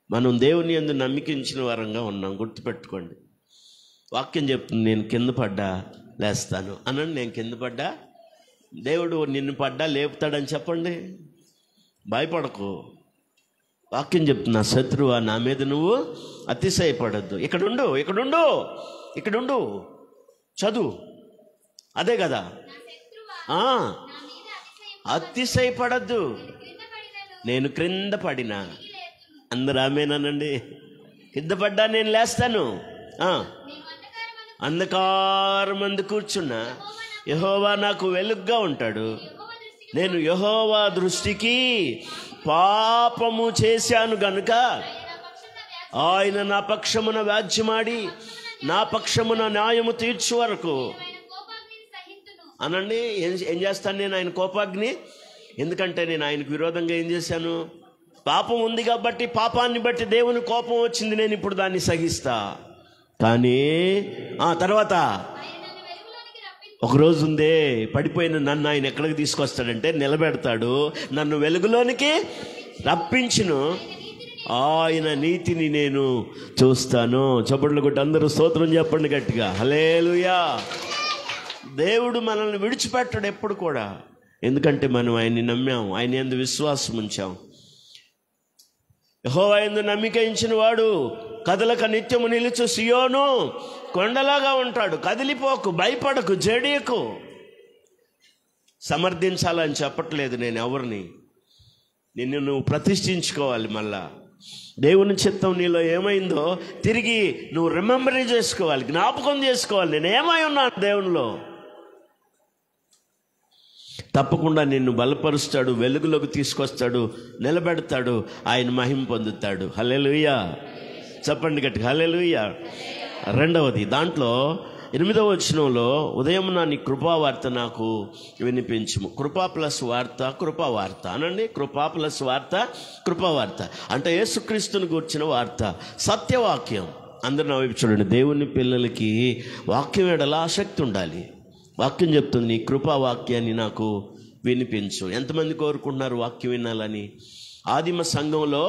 మనం దేవుని యందు నమ్మికించిన వారంగా ఉన్నాం, గుర్తుపెట్టుకోండి. వాక్యం చెప్తుంది, నేను కింద పడ్డా లేస్తాను అనండి. నేను కింద పడ్డా, దేవుడు నిన్ను పడ్డా లేపుతాడని చెప్పండి. భయపడకు. వాక్యం చెప్తున్నా, శత్రువా నా మీద నువ్వు అతిశయపడద్దు. ఇక్కడుండు చదువు, అదే కదా. అతిశయపడద్దు, నేను క్రింద పడినా. అందరూ ఆమేనండి. కింద పడ్డా నేను లేస్తాను. అంధకారమందు కూర్చున్నా యెహోవా నాకు వెలుగ్గా ఉంటాడు. నేను యెహోవా దృష్టికి పాపము చేశాను గనుక ఆయన నా పక్షమున వ్యాజ్యమాడి నా పక్షమున న్యాయము తీర్చు వరకు అనండి. ఏం చేస్తాను నేను? ఆయన కోపాగ్ని. ఎందుకంటే నేను ఆయనకు విరోధంగా ఏం చేశాను? పాపం ఉంది కాబట్టి, పాపాన్ని బట్టి దేవుని కోపం వచ్చింది, నేను ఇప్పుడు దాన్ని సహిస్తా. కానీ తర్వాత ఒకరోజు ఉందే, పడిపోయిన నన్ను ఆయన ఎక్కడికి తీసుకొస్తాడంటే నిలబెడతాడు. నన్ను వెలుగులోనికి రప్పించును, ఆయన నీతిని నేను చూస్తాను. చప్పట్లు కొట్టి అందరూ స్తోత్రం చెప్పండి గట్టిగా, హల్లెలూయా. దేవుడు మనల్ని విడిచిపెట్టడు ఎప్పుడు కూడా. ఎందుకంటే మనం ఆయన్ని నమ్మాము, ఆయన యందు విశ్వాసం ఉంచాం. యెహోవా యందు నమ్మిక ఉంచిన వాడు కదలక నిత్యము నిలుచు సియోను కొండలాగా ఉంటాడు. కదిలిపోకు, భయపడకు, జడియకు. సమర్థించాలని చెప్పట్లేదు నేను ఎవరిని. నిన్ను నువ్వు ప్రతిష్ఠించుకోవాలి. మళ్ళా దేవుని చిత్తం నీలో ఏమైందో తిరిగి నువ్వు రిమెంబర్ చేసుకోవాలి, జ్ఞాపకం చేసుకోవాలి. నేను ఏమై ఉన్నాను దేవునిలో. తప్పకుండా నిన్ను బలపరుస్తాడు, వెలుగులోకి తీసుకొస్తాడు, నిలబెడతాడు, ఆయన మహిమ పొందుతాడు. హల్లెలూయా. చెప్పండి గట్టి హల్లెలూయా. రెండవది దాంట్లో 8వ వచనంలో ఉదయమున నీ కృపావార్త నాకు వినిపించుము. కృపా ప్లస్ వార్త, కృపావార్త అనండి. కృపా ప్లస్ వార్త, కృపావార్త అంటే యేసుక్రీస్తుని గూర్చిన వార్త, సత్యవాక్యం. అందరూ నా వైపు చూడండి. దేవుని పిల్లలకి వాక్యం ఎడల ఆసక్తి ఉండాలి. వాక్యం చెప్తుంది, నీ కృపావాక్యాన్ని నాకు వినిపించు. ఎంతమంది కోరుకుంటున్నారు వాక్యం వినాలని? ఆదిమ సంఘంలో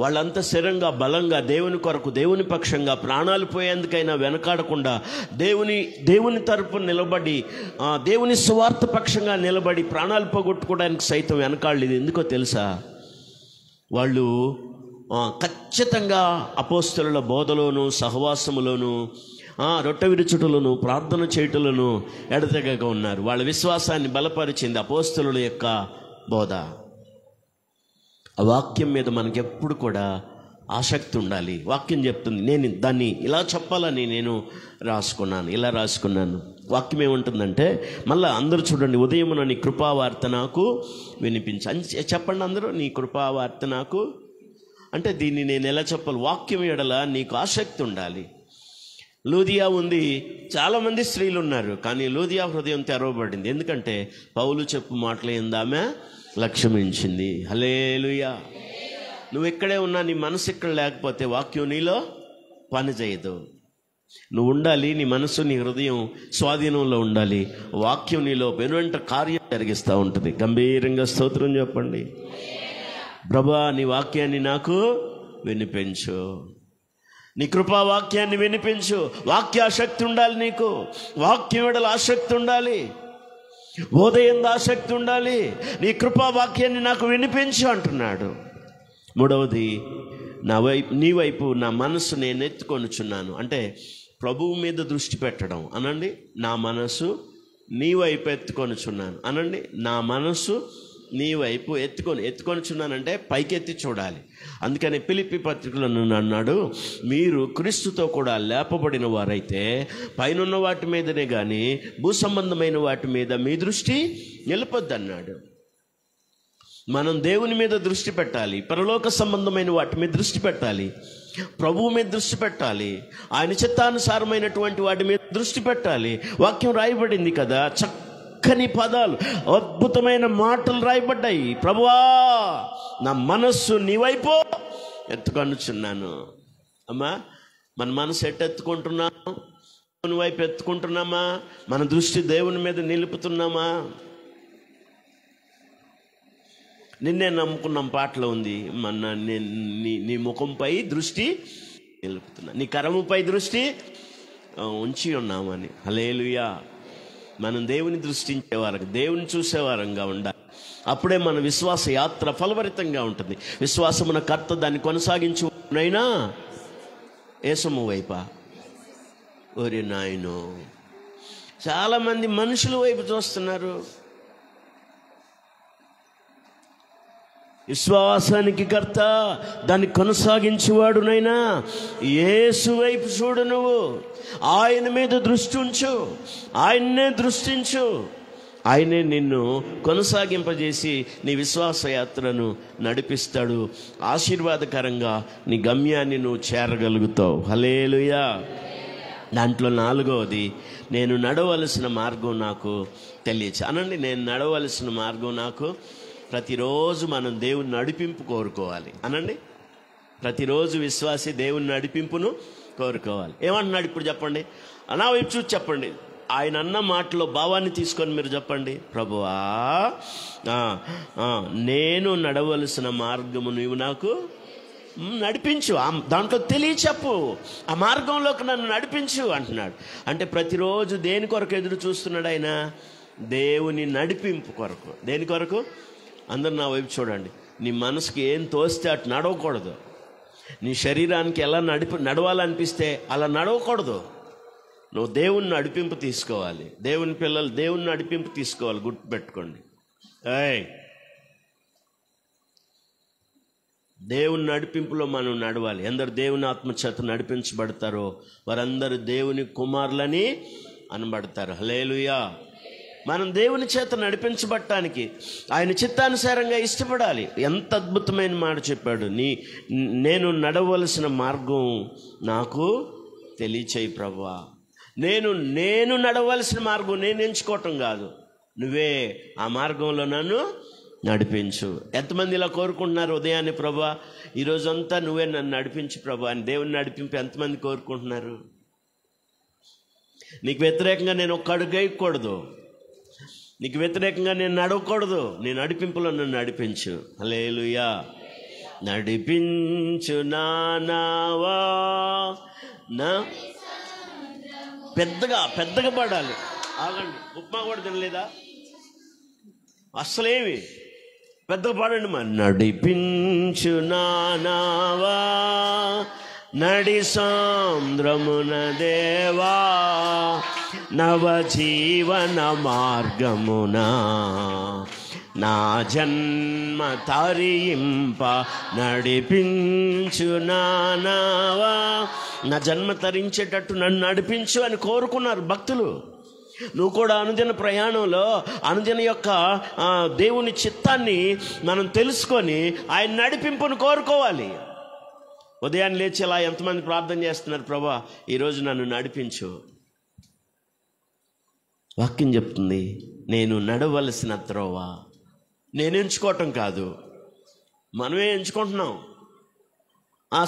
వాళ్ళంతా స్థిరంగా బలంగా దేవుని కొరకు, దేవుని పక్షంగా ప్రాణాలు పోయేందుకైనా వెనకాడకుండా దేవుని తరపున నిలబడి, దేవుని సువార్త పక్షంగా నిలబడి ప్రాణాలు పోగొట్టుకోవడానికి సైతం వెనకాడలేదు. ఎందుకో తెలుసా? వాళ్ళు ఖచ్చితంగా అపోస్తలుల బోధలోను, సహవాసములోను, రొట్టె విరుచుటలను, ప్రార్థన చేయుటలను ఎడతెగక ఉన్నారు. వాళ్ళ విశ్వాసాన్ని బలపరిచింది అపోస్తలుల యొక్క బోధ. ఆ వాక్యం మీద మనకి ఎప్పుడు కూడా ఆసక్తి ఉండాలి. వాక్యం చెప్తుంది, నేను దాన్ని ఇలా చెప్పాలని నేను ఇలా రాసుకున్నాను. వాక్యం ఏముంటుందంటే, మళ్ళీ అందరూ చూడండి, ఉదయమున నీ కృపావార్త నాకు వినిపించు. చెప్పండి అందరూ, నీ కృపావార్త నాకు అంటే దీన్ని నేను ఎలా చెప్పాలి? వాక్యం ఎడల నీకు ఆసక్తి ఉండాలి. లూదియా ఉంది, చాలామంది స్త్రీలు ఉన్నారు, కానీ లూదియా హృదయం తెరవబడింది. ఎందుకంటే పౌలు చెప్పు మాటలు ఏందామె లక్ష్యమించింది. హల్లెలూయా. నువ్వు ఇక్కడే ఉన్నా, నీ మనసు ఇక్కడ లేకపోతే వాక్యం నీలో పని చేయదు. నువ్వు ఉండాలి, నీ మనసు నీ హృదయం స్వాధీనంలో ఉండాలి. వాక్యం నీలో వెనువెంట కార్యం జరిగిస్తూ ఉంటుంది. గంభీరంగా స్తోత్రం చెప్పండి. ప్రభువా, నీ వాక్యాన్ని నాకు వినిపించు, నీ కృపా వాక్యాన్ని వినిపించు. వాక్యాసక్తి ఉండాలి నీకు. వాక్యం ఎడల ఆసక్తి ఉండాలి, ఉదయం ఆసక్తి ఉండాలి. నీ కృపా వాక్యాన్ని నాకు వినిపించు అంటున్నాడు. మూడవది, నీ వైపు నా మనసు నేను ఎత్తుకొనుచున్నాను అంటే ప్రభువు మీద దృష్టి పెట్టడం అనండి. నా మనసు నీ వైపు ఎత్తుకొనుచున్నాను అనండి. నా మనసు నీ వైపు ఎత్తుకొనుచున్నానంటే పైకెత్తి చూడాలి. అందుకని ఫిలిప్పీ పత్రికలో అన్నాడు, మీరు క్రీస్తుతో కూడా లేపబడిన వారైతే పైనున్న వాటి మీదనే కానీ భూ సంబంధమైన వాటి మీద మీ దృష్టి నిలపొద్దన్నాడు. మనం దేవుని మీద దృష్టి పెట్టాలి, పరలోక సంబంధమైన వాటి మీద దృష్టి పెట్టాలి, ప్రభువు మీద దృష్టి పెట్టాలి, ఆయన చిత్తానుసారమైనటువంటి వాటి మీద దృష్టి పెట్టాలి. వాక్యం రాయబడింది కదా, చక్కని పదాలు, అద్భుతమైన మాటలు రాయబడ్డాయి. ప్రభువా, నా మనస్సు నీ వైపు ఎత్తుకొనుచున్నాను. అమ్మా, మన మనసు ఎత్తెత్తుకుంటున్నాము? దేవుని వైపు ఎత్తుకుంటున్నామా? మన దృష్టి దేవుని మీద నిలుపుతున్నామా? నిన్నే నమ్ముకున్నాం పాటలో ఉంది, మన నీ ముఖంపై దృష్టి నిలుపుతున్నా, నీ కరముపై దృష్టి ఉంచి ఉన్నామని. హల్లెలూయా. మనం దేవుని దృష్టించేవారం, దేవుని చూసేవారంగా ఉండాలి. అప్పుడే మన విశ్వాస యాత్ర ఫలభరితంగా ఉంటుంది. విశ్వాసమున కర్త దాన్ని కొనసాగించునైనా యేసమ్మ వైపా. ఓరి నాయనో, చాలామంది మనుషుల వైపు చూస్తున్నారు. విశ్వాసానికి కర్త, దాన్ని కొనసాగించేవాడునైనా యేసు వైపు చూడు. నువ్వు ఆయన మీద దృష్టి ఉంచు, ఆయన్నే దృష్టించు. ఆయనే నిన్ను కొనసాగింపజేసి నీ విశ్వాస యాత్రను నడిపిస్తాడు. ఆశీర్వాదకరంగా నీ గమ్యాన్ని నువ్వు చేరగలుగుతావు. హల్లెలూయా. దాంట్లో 4వది, నేను నడవలసిన మార్గం నాకు తెలియచు అనండి. నేను నడవలసిన మార్గం నాకు, ప్రతిరోజు మనం దేవుని నడిపింపు కోరుకోవాలి అనండి. ప్రతిరోజు విశ్వాసి దేవుని నడిపింపును కోరుకోవాలి. ఏమంటున్నాడు ఇప్పుడు చెప్పండి, నా వైపు చూసి చెప్పండి. ఆయన అన్న మాటలో భావాన్ని తీసుకొని మీరు చెప్పండి. ప్రభువా, నేను నడవలసిన మార్గము నువ్వు నాకు నడిపించు, దాంట్లో చెప్పు, ఆ మార్గంలోకి నన్ను నడిపించు అంటున్నాడు. అంటే ప్రతిరోజు దేని కొరకు ఎదురు చూస్తున్నాడు ఆయన? దేవుని నడిపింపు కొరకు. దేని కొరకు? అందరు నా వైపు చూడండి. నీ మనసుకి ఏం తోస్తే అటు నడవకూడదు. నీ శరీరానికి ఎలా నడవాలనిపిస్తే అలా నడవకూడదు. నువ్వు దేవుని నడిపింపు తీసుకోవాలి. దేవుని పిల్లలు దేవుని నడిపింపు తీసుకోవాలి. గుర్తుపెట్టుకోండి. దేవుని నడిపింపులో మనం నడవాలి. ఎందరు దేవుని ఆత్మచేత నడిపించబడతారో వారందరూ దేవుని కుమారులని అనబడతారు. హల్లెలూయా. మనం దేవుని చేత నడిపించబడటానికి ఆయన చిత్తానుసారంగా ఇష్టపడాలి. ఎంత అద్భుతమైన మాట చెప్పాడు. నేను నడవలసిన మార్గం నాకు తెలియచేయి ప్రభువా. నేను నడవలసిన మార్గం నేను ఎంచుకోవటం కాదు, నువ్వే ఆ మార్గంలో నన్ను నడిపించు. ఎంతమంది ఇలా కోరుకుంటున్నారు ఉదయాన్నే, ప్రభువా ఈరోజంతా నువ్వే నన్ను నడిపించు ప్రభువా అని దేవుని నడిపింపు ఎంతమంది కోరుకుంటున్నారు? నీకు వ్యతిరేకంగా నేను ఒక్క అడుగు వేయకూడదు, నీకు వ్యతిరేకంగా నేను నడవకూడదు, నీ నడిపింపులో నన్ను నడిపించు. హల్లెలూయా. నడిపించు నానావా నా పెద్దగా పాడాలి. ఆగండి, ఉప్మా కూడా తినలేదా? అసలేమి పెద్దగా పాడండి. మా నడిపించు నానావా నడి సాంద్రమున దేవా నవజీవన మార్గమున నా జన్మ తరింప నడిపించు నానావా. నా జన్మ తరించేటట్టు నన్ను నడిపించు అని కోరుకున్నారు భక్తులు. నువ్వు కూడా అనుదిన ప్రయాణంలో అనుదిన యొక్క దేవుని చిత్తాన్ని మనం తెలుసుకొని ఆయన నడిపింపును కోరుకోవాలి. ఉదయాన్నే లేచి అలా ఎంతమంది ప్రార్థన చేస్తున్నారు, ప్రభువా ఈరోజు నన్ను నడిపించు. వాక్యం చెప్తుంది, నేను నడవలసిన త్రోవ నేను ఎంచుకోవటం కాదు, మనమే ఎంచుకుంటున్నాం.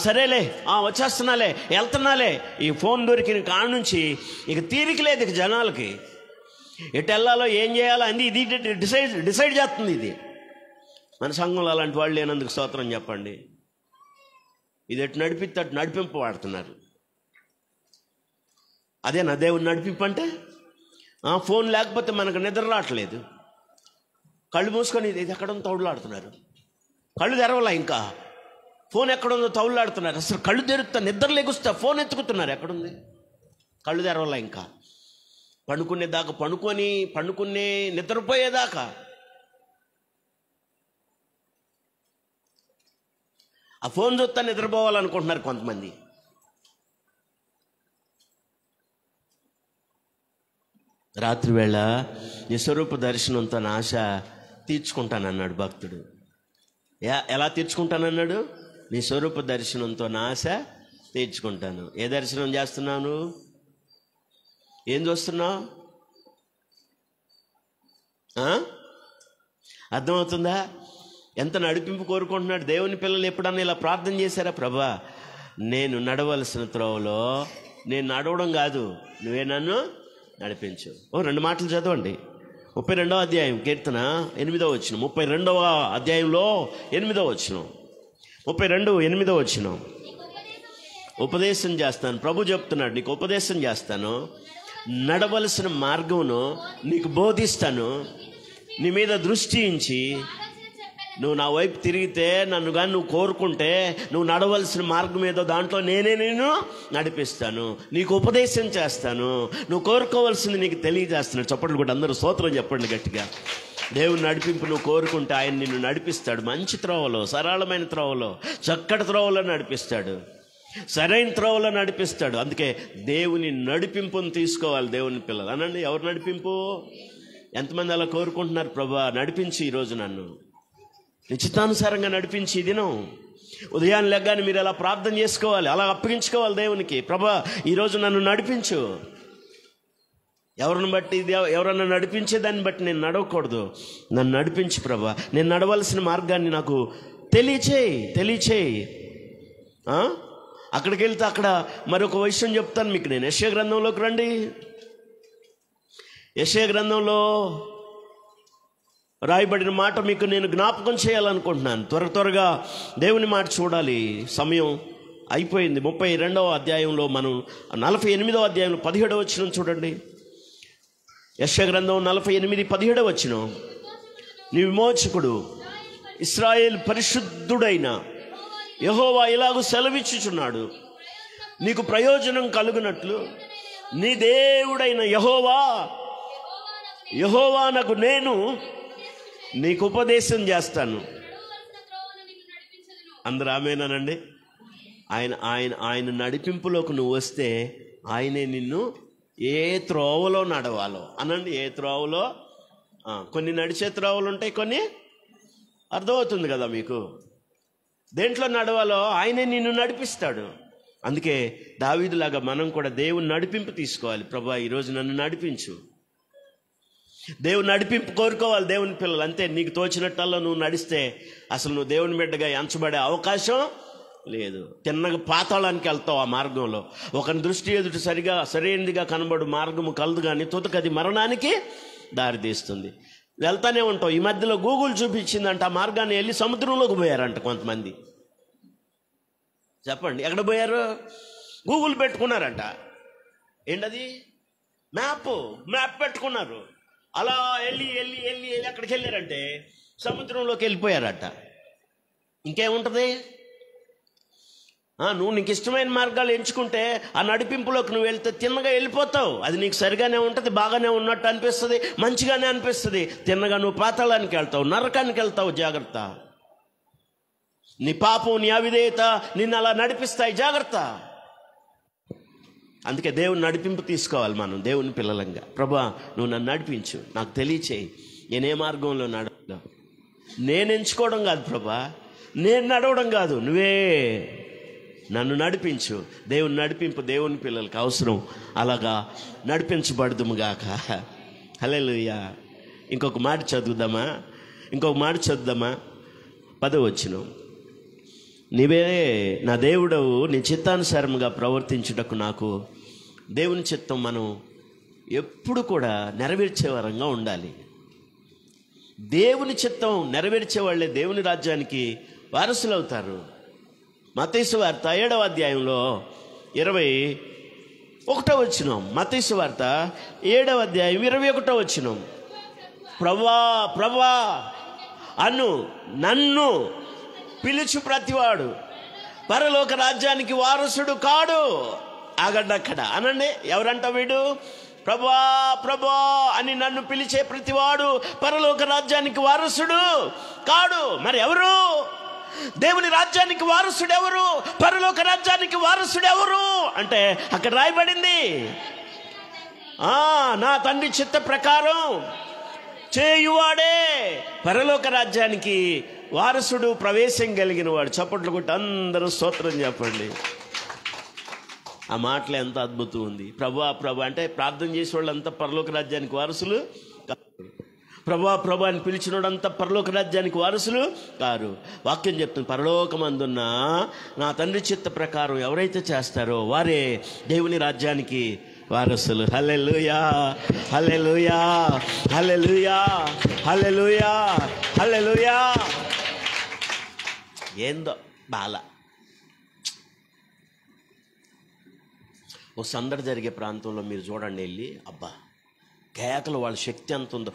సరేలే, వచ్చేస్తున్నాలే, వెళ్తున్నాలే. ఈ ఫోన్ దొరికిన కాడ నుంచి ఇక తీరిక లేదు ఇక జనాలకి. ఎటు వెళ్ళాలో ఏం చేయాలో అన్నీ ఇది డిసైడ్ చేస్తుంది. ఇది మన సంఘంలో అలాంటి వాళ్ళు లేనందుకు స్తోత్రం చెప్పండి. ఇది ఎటు నడిపిస్తే అటు నడిపింపు వాడుతున్నారు. అదే నా దేవుని నడిపింపు అంటే. ఫోన్ లేకపోతే మనకు నిద్ర రావట్లేదు, కళ్ళు మూసుకొని ఇది ఎక్కడో తౌడులాడుతున్నారు. కళ్ళు తెరవలా, ఇంకా ఫోన్ ఎక్కడుందో తౌడులాడుతున్నారు. అసలు కళ్ళు తెరుస్తా నిద్ర లేగుస్తా ఫోన్ ఎత్తుకుతున్నారు. ఎక్కడుంది? కళ్ళు తెరవలా. ఇంకా పండుకునేదాకా పండుకునే నిద్రపోయేదాకా ఆ ఫోన్ చూస్తా నిద్రపోవాలనుకుంటున్నారు కొంతమంది. రాత్రి వేళ నీ స్వరూప దర్శనంతో నా ఆశ తీర్చుకుంటానన్నాడు భక్తుడు. ఎలా తీర్చుకుంటానన్నాడు? నీ స్వరూప దర్శనంతో నా ఆశ తీర్చుకుంటాను. ఏ దర్శనం చేస్తున్నావు? ఏం చూస్తున్నావు? అర్థమవుతుందా? ఎంత నడిపింపు కోరుకుంటున్నాడు. దేవుని పిల్లలు ఎప్పుడన్నా ఇలా ప్రార్థన చేశారా? ప్రభా నేను నడవలసిన త్రోవలో నేను నడవడం కాదు, నువ్వే నన్ను నడిపించు. 2 మాటలు చదవండి. 32వ అధ్యాయం కీర్తన 8వ వచనం. 32వ అధ్యాయంలో 8వ వచనం. 32:8 వచనం. ఉపదేశం చేస్తాను, ప్రభు చెప్తున్నాడు, నీకు ఉపదేశం చేస్తాను, నడవలసిన మార్గమును నీకు బోధిస్తాను, నీ మీద దృష్టి ఉంచి నువ్వు నా వైపు తిరిగితే, నన్ను కానీ నువ్వు కోరుకుంటే, నువ్వు నడవలసిన మార్గం ఏదో దాంట్లో నేనే నేను నడిపిస్తాను, నీకు ఉపదేశం చేస్తాను, నువ్వు కోరుకోవాల్సింది నీకు తెలియజేస్తున్నాడు. చప్పట్లు కూడా అందరూ స్తోత్రం చెప్పండి గట్టిగా. దేవుని నడిపింపు నువ్వు కోరుకుంటే ఆయన నిన్ను నడిపిస్తాడు. మంచి త్రోవలో, సరళమైన త్రోవలో, చక్కటి త్రోవలో నడిపిస్తాడు, సరైన త్రోవలో నడిపిస్తాడు. అందుకే దేవుని నడిపింపును తీసుకోవాలి దేవుని పిల్లలు. అనండి, ఎవరు నడిపింపు? ఎంతమంది అలా కోరుకుంటున్నారు? ప్రభా నడిపించి ఈరోజు నన్ను నిశ్చితానుసారంగా నడిపించి ఈ దినం ఉదయాన్నే లెగ్గానే మీరు అలా ప్రార్థన చేసుకోవాలి, అలా అప్పగించుకోవాలి దేవునికి. ప్రభా ఈరోజు నన్ను నడిపించు. ఎవరిని బట్టి ఎవరన్నా నడిపించేదాన్ని బట్టి నేను నడవకూడదు, నన్ను నడిపించు ప్రభా. నేను నడవలసిన మార్గాన్ని నాకు తెలియచేయి. అక్కడికి వెళ్తే అక్కడ మరొక విషయం చెప్తాను మీకు. నేను యెషయా గ్రంథంలోకి రండి. యెషయా గ్రంథంలో రాయబడిన మాట మీకు నేను జ్ఞాపకం చేయాలనుకుంటున్నాను. త్వరగా దేవుని మాట చూడాలి, సమయం అయిపోయింది. 32వ అధ్యాయంలో మనం 48వ అధ్యాయంలో 17వ వచనం చూడండి. యెషయా గ్రంథం 48:17 వచనం. నీ విమోచకుడు ఇశ్రాయేలు పరిశుద్ధుడైన యెహోవా ఇలాగూ సెలవిచ్చుచున్నాడు, నీకు ప్రయోజనం కలుగునట్లు నీ దేవుడైన యెహోవానకు నేను నీకు ఉపదేశం చేస్తాను. అందరూ ఆమేనండి. ఆయన ఆయన ఆయన నడిపింపులోకి నువ్వు వస్తే ఆయనే నిన్ను ఏ త్రోవలో నడవాలో అనండి. ఏ త్రోవలో, కొన్ని నడిచే త్రోవలు ఉంటాయి, కొన్ని అర్థమవుతుంది కదా మీకు. దేంట్లో నడవాలో ఆయనే నిన్ను నడిపిస్తాడు. అందుకే దావీదులాగా మనం కూడా దేవుని నడిపింపు తీసుకోవాలి. ప్రభువా ఈరోజు నన్ను నడిపించు. దేవుని నడిపింపు కోరుకోవాలి దేవుని పిల్లలు. అంతే, నీకు తోచినట్టల్లా నువ్వు నడిస్తే అసలు నువ్వు దేవుని బిడ్డగా ఎంచబడే అవకాశం లేదు. తిన్నగా పాతాళానికి వెళ్తావు. ఆ మార్గంలో ఒకరి దృష్టి ఎదుటి సరైనదిగా కనబడు మార్గము కలదు, కానీ తుదకది మరణానికి దారితీస్తుంది. వెళ్తానే ఉంటావు. ఈ మధ్యలో గూగుల్ చూపించిందంట ఆ మార్గాన్ని వెళ్ళి సముద్రంలోకి పోయారంట కొంతమంది. చెప్పండి, ఎక్కడ పోయారు? గూగుల్ పెట్టుకున్నారంట. ఏంటది? మ్యాప్ పెట్టుకున్నారు. అలా వెళ్ళి ఎక్కడికి వెళ్ళారంటే సముద్రంలోకి వెళ్ళిపోయారట. ఇంకేముంటుంది? నువ్వు నీకు ఇష్టమైన మార్గాలు ఎంచుకుంటే ఆ నడిపింపులోకి నువ్వు వెళ్తే తిన్నగా వెళ్ళిపోతావు. అది నీకు సరిగానే ఉంటుంది, బాగానే ఉన్నట్టు అనిపిస్తుంది, మంచిగానే అనిపిస్తుంది. తిన్నగా నువ్వు పాతాళానికి వెళ్తావు, నరకానికి వెళ్తావు. జాగ్రత్త. నీ పాపం, నీ అవిధేయత నిన్ను అలా నడిపిస్తాయి. జాగ్రత్త. అందుకే దేవుని నడిపింపు తీసుకోవాలి మనం దేవుని పిల్లలంగా. ప్రభువా నువ్వు నన్ను నడిపించు, నాకు తెలియచేయి, నేనే మార్గంలో నడవను. నేను ఎంచుకోవడం కాదు ప్రభువా, నేను నడవడం కాదు, నువ్వే నన్ను నడిపించు. దేవుని నడిపింపు దేవుని పిల్లలకి అవసరం. అలాగా నడిపించబడదుముగాక. హల్లెలూయా. ఇంకొక మాట చదువుదామా? 10వ వచనం. నీవే నా దేవుడవు, నీ చిత్తానుసారముగా ప్రవర్తించుటకు నాకు. దేవుని చిత్తం మనం ఎప్పుడు కూడా నెరవేర్చే వరంగా ఉండాలి. దేవుని చిత్తం నెరవేర్చే వాళ్ళే దేవుని రాజ్యానికి వారసులు అవుతారు. మత్తయి సువార్త 7వ అధ్యాయంలో 21వ వచనం. మత్తయి సువార్త 7వ అధ్యాయం 21వ వచనం. ప్రభువా నన్ను పిలుచు ప్రతివాడు పరలోక రాజ్యానికి వారసుడు కాడు. ఆగండి అక్కడ. అనండి, ఎవరంట వీడు? ప్రభువా అని నన్ను పిలిచే ప్రతివాడు పరలోక రాజ్యానికి వారసుడు కాడు. మరి ఎవరు? దేవుని రాజ్యానికి వారసుడు ఎవరు? పరలోక రాజ్యానికి వారసుడు ఎవరు అంటే అక్కడ రాయబడింది, నా తండ్రి చిత్త ప్రకారం చేయువాడే పరలోక రాజ్యానికి వారసుడు, ప్రవేశం కలిగిన వాడు. చప్పట్లు కొట్టి అందరూ స్తోత్రం చెప్పండి. ఆ మాటలు ఎంత అద్భుతం ఉంది. ప్రభా అంటే ప్రార్థన చేసే వాళ్ళంతా పరలోక రాజ్యానికి వారసులు కాదు. ప్రభా అని పిలిచినోడంతా పరలోక రాజ్యానికి వారసులు కారు. వాక్యం చెప్తుంది, పరలోకమందున్న నా తండ్రి చిత్త ప్రకారం ఎవరైతే చేస్తారో వారే దేవుని రాజ్యానికి వారసులు. హల్లెలూయా, హల్లెలూయా, హల్లెలూయా, హల్లెలూయా, హల్లెలూయా. ఏందో బాల ఓ సందడి జరిగే ప్రాంతంలో మీరు చూడండి, వెళ్ళి అబ్బా కేకలు, వాళ్ళ శక్తి ఎంత ఉందో.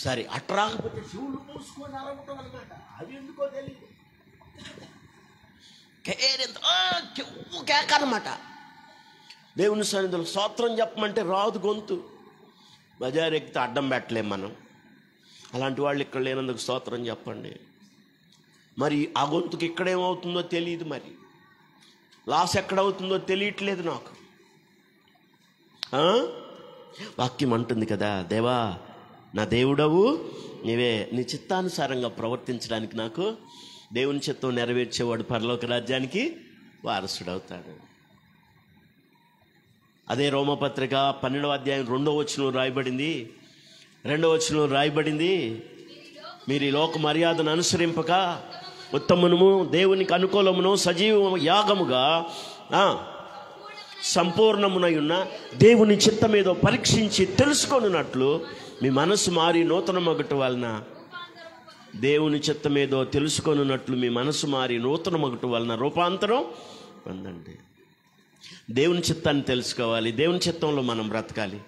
సరే అట్రాకపోతే శివులు మూసుకొని అరవటం అనమాట. అవి ఎందుకో తెలియదు, కేక అనమాట. దేవుని సన్నిధిలో స్తోత్రం చెప్పమంటే రాదు గొంతు. బజారు ఎక్కితే అడ్డం పెట్టలేం మనం. అలాంటి వాళ్ళు ఇక్కడ లేనందుకు స్తోత్రం చెప్పండి. మరి ఆ గొంతుకి ఇక్కడేమవుతుందో తెలియదు, మరి లాస్ ఎక్కడవుతుందో తెలియట్లేదు నాకు. వాక్యం అంటుంది కదా, దేవా నా దేవుడవు నీవే, నీ చిత్తానుసారంగా ప్రవర్తించడానికి నాకు దేవుని చిత్తం నెరవేర్చేవాడు పరలోక రాజ్యానికి వారసుడవుతాడు. అదే రోమపత్రిక 12వ అధ్యాయం 2వ వచనం రాయబడింది. 2వ వచనం రాయబడింది, మీరు ఈ లోక మర్యాదను అనుసరింపక ఉత్తమమును దేవునికి అనుకూలమును సజీవ యాగముగా సంపూర్ణమునై ఉన్న దేవుని చిత్తమేదో పరీక్షించి తెలుసుకొనున్నట్లు మీ మనసు మారి నూతన మగుట వలన, దేవుని చిత్తమేదో తెలుసుకొనున్నట్లు మీ మనసు మారి నూతన మగుట వలన రూపాంతరం పొందండి. దేవుని చిత్తాన్ని తెలుసుకోవాలి, దేవుని చిత్తంలో మనం బ్రతకాలి.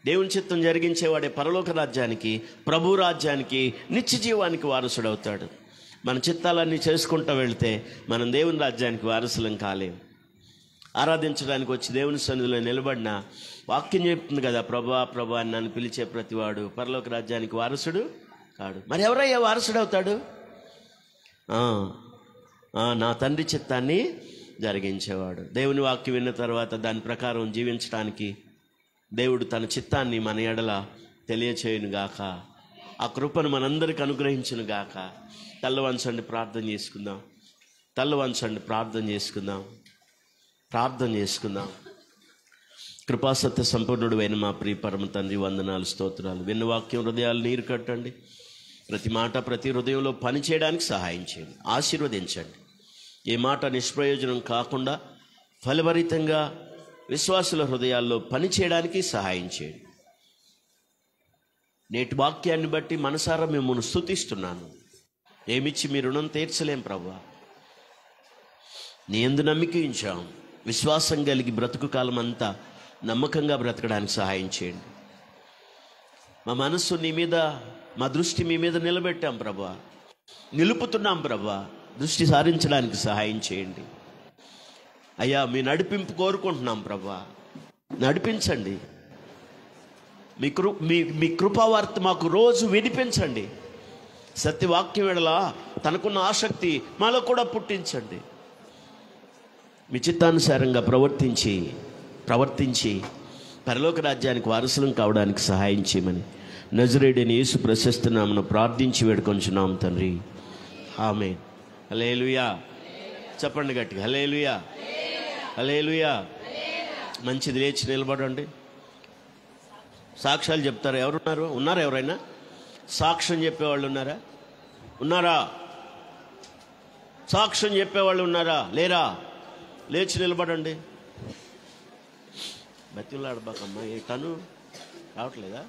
దేవుని చిత్తం జరిగించేవాడే పరలోక రాజ్యానికి, ప్రభు రాజ్యానికి, నిత్య జీవానికి వారసుడవుతాడు. మన చిత్తాలన్నీ చేసుకుంటూ వెళితే మనం దేవుని రాజ్యానికి వారసులం కాలేం. ఆరాధించడానికి వచ్చి దేవుని సన్నిధిలో నిలబడిన వాక్యం చెప్తుంది కదా, ప్రభా అని నన్ను పిలిచే ప్రతివాడు పరలోక రాజ్యానికి వారసుడు కాడు. మరి ఎవరయ్యా వారసుడు అవుతాడు? నా తండ్రి చిత్తాన్ని జరిగించేవాడు. దేవుని వాక్యం విన్న తర్వాత దాని ప్రకారం జీవించడానికి దేవుడు తన చిత్తాన్ని మన ఎడల తెలియచేయునుగాక. ఆ కృపను మనందరికి అనుగ్రహించునుగాక. తల్ల వంచండి, ప్రార్థన చేసుకుందాం. తల్ల వంచండి, ప్రార్థన చేసుకుందాం. ప్రార్థన చేసుకుందాం. కృపాసత్య సంపూర్ణుడు అయిన మా ప్రియ పరమ తండ్రి, వందనాలు, స్తోత్రాలు. విన్న వాక్యం హృదయాలు నీరు కట్టండి. ప్రతి మాట ప్రతి హృదయంలో పని చేయడానికి సహాయం చేయండి, ఆశీర్వదించండి. ఏ మాట నిష్ప్రయోజనం కాకుండా ఫలభరితంగా విశ్వాసుల హృదయాల్లో పని చేయడానికి సహాయం చేయండి. నేటి వాక్యాన్ని బట్టి మనసారా మిమ్మల్ని స్తుతిస్తున్నాను. ఏమిచ్చి మీ రుణం తీర్చలేం ప్రభువా. నీ యందు నమ్మిక ఉంచాం. విశ్వాసం కలిగి బ్రతుకు కాలం అంతా నమ్మకంగా బ్రతకడానికి సహాయం చేయండి. మా మనస్సు నీ మీద, మా దృష్టి మీ మీద నిలబెట్టాం ప్రభువా, నిలుపుతున్నాం ప్రభువా. దృష్టి సారించడానికి సహాయం చేయండి అయ్యా. మీ నడిపింపు కోరుకుంటున్నాం ప్రభువా, నడిపించండి. మీ కృపావార్త మాకు రోజు వినిపించండి. సత్యవాక్యం వెడల తనకున్న ఆసక్తి మాలో కూడా పుట్టించండి. మీ చిత్తానుసారంగా ప్రవర్తించి పరలోక రాజ్యానికి వారసులం కావడానికి సహాయం చేయమని నజరేయుడైన యేసు ప్రశస్త నామమున ప్రార్థించి వేడుకొంచున్నాం తండ్రి. ఆమేన్. హల్లెలూయా. చెప్పండి గట్టిగా, హల్లెలూయా, హల్లెలూయా. మంచిది, లేచి నిలబడండి. సాక్ష్యాలు చెప్తారు. ఎవరున్నారు? ఉన్నారా? ఎవరైనా సాక్ష్యం చెప్పేవాళ్ళు ఉన్నారా? సాక్ష్యం చెప్పేవాళ్ళు ఉన్నారా? లేరా? లేచి నిలబడండి. బతిలాడబాకమ్మా. ఏ తను రావట్లేదా?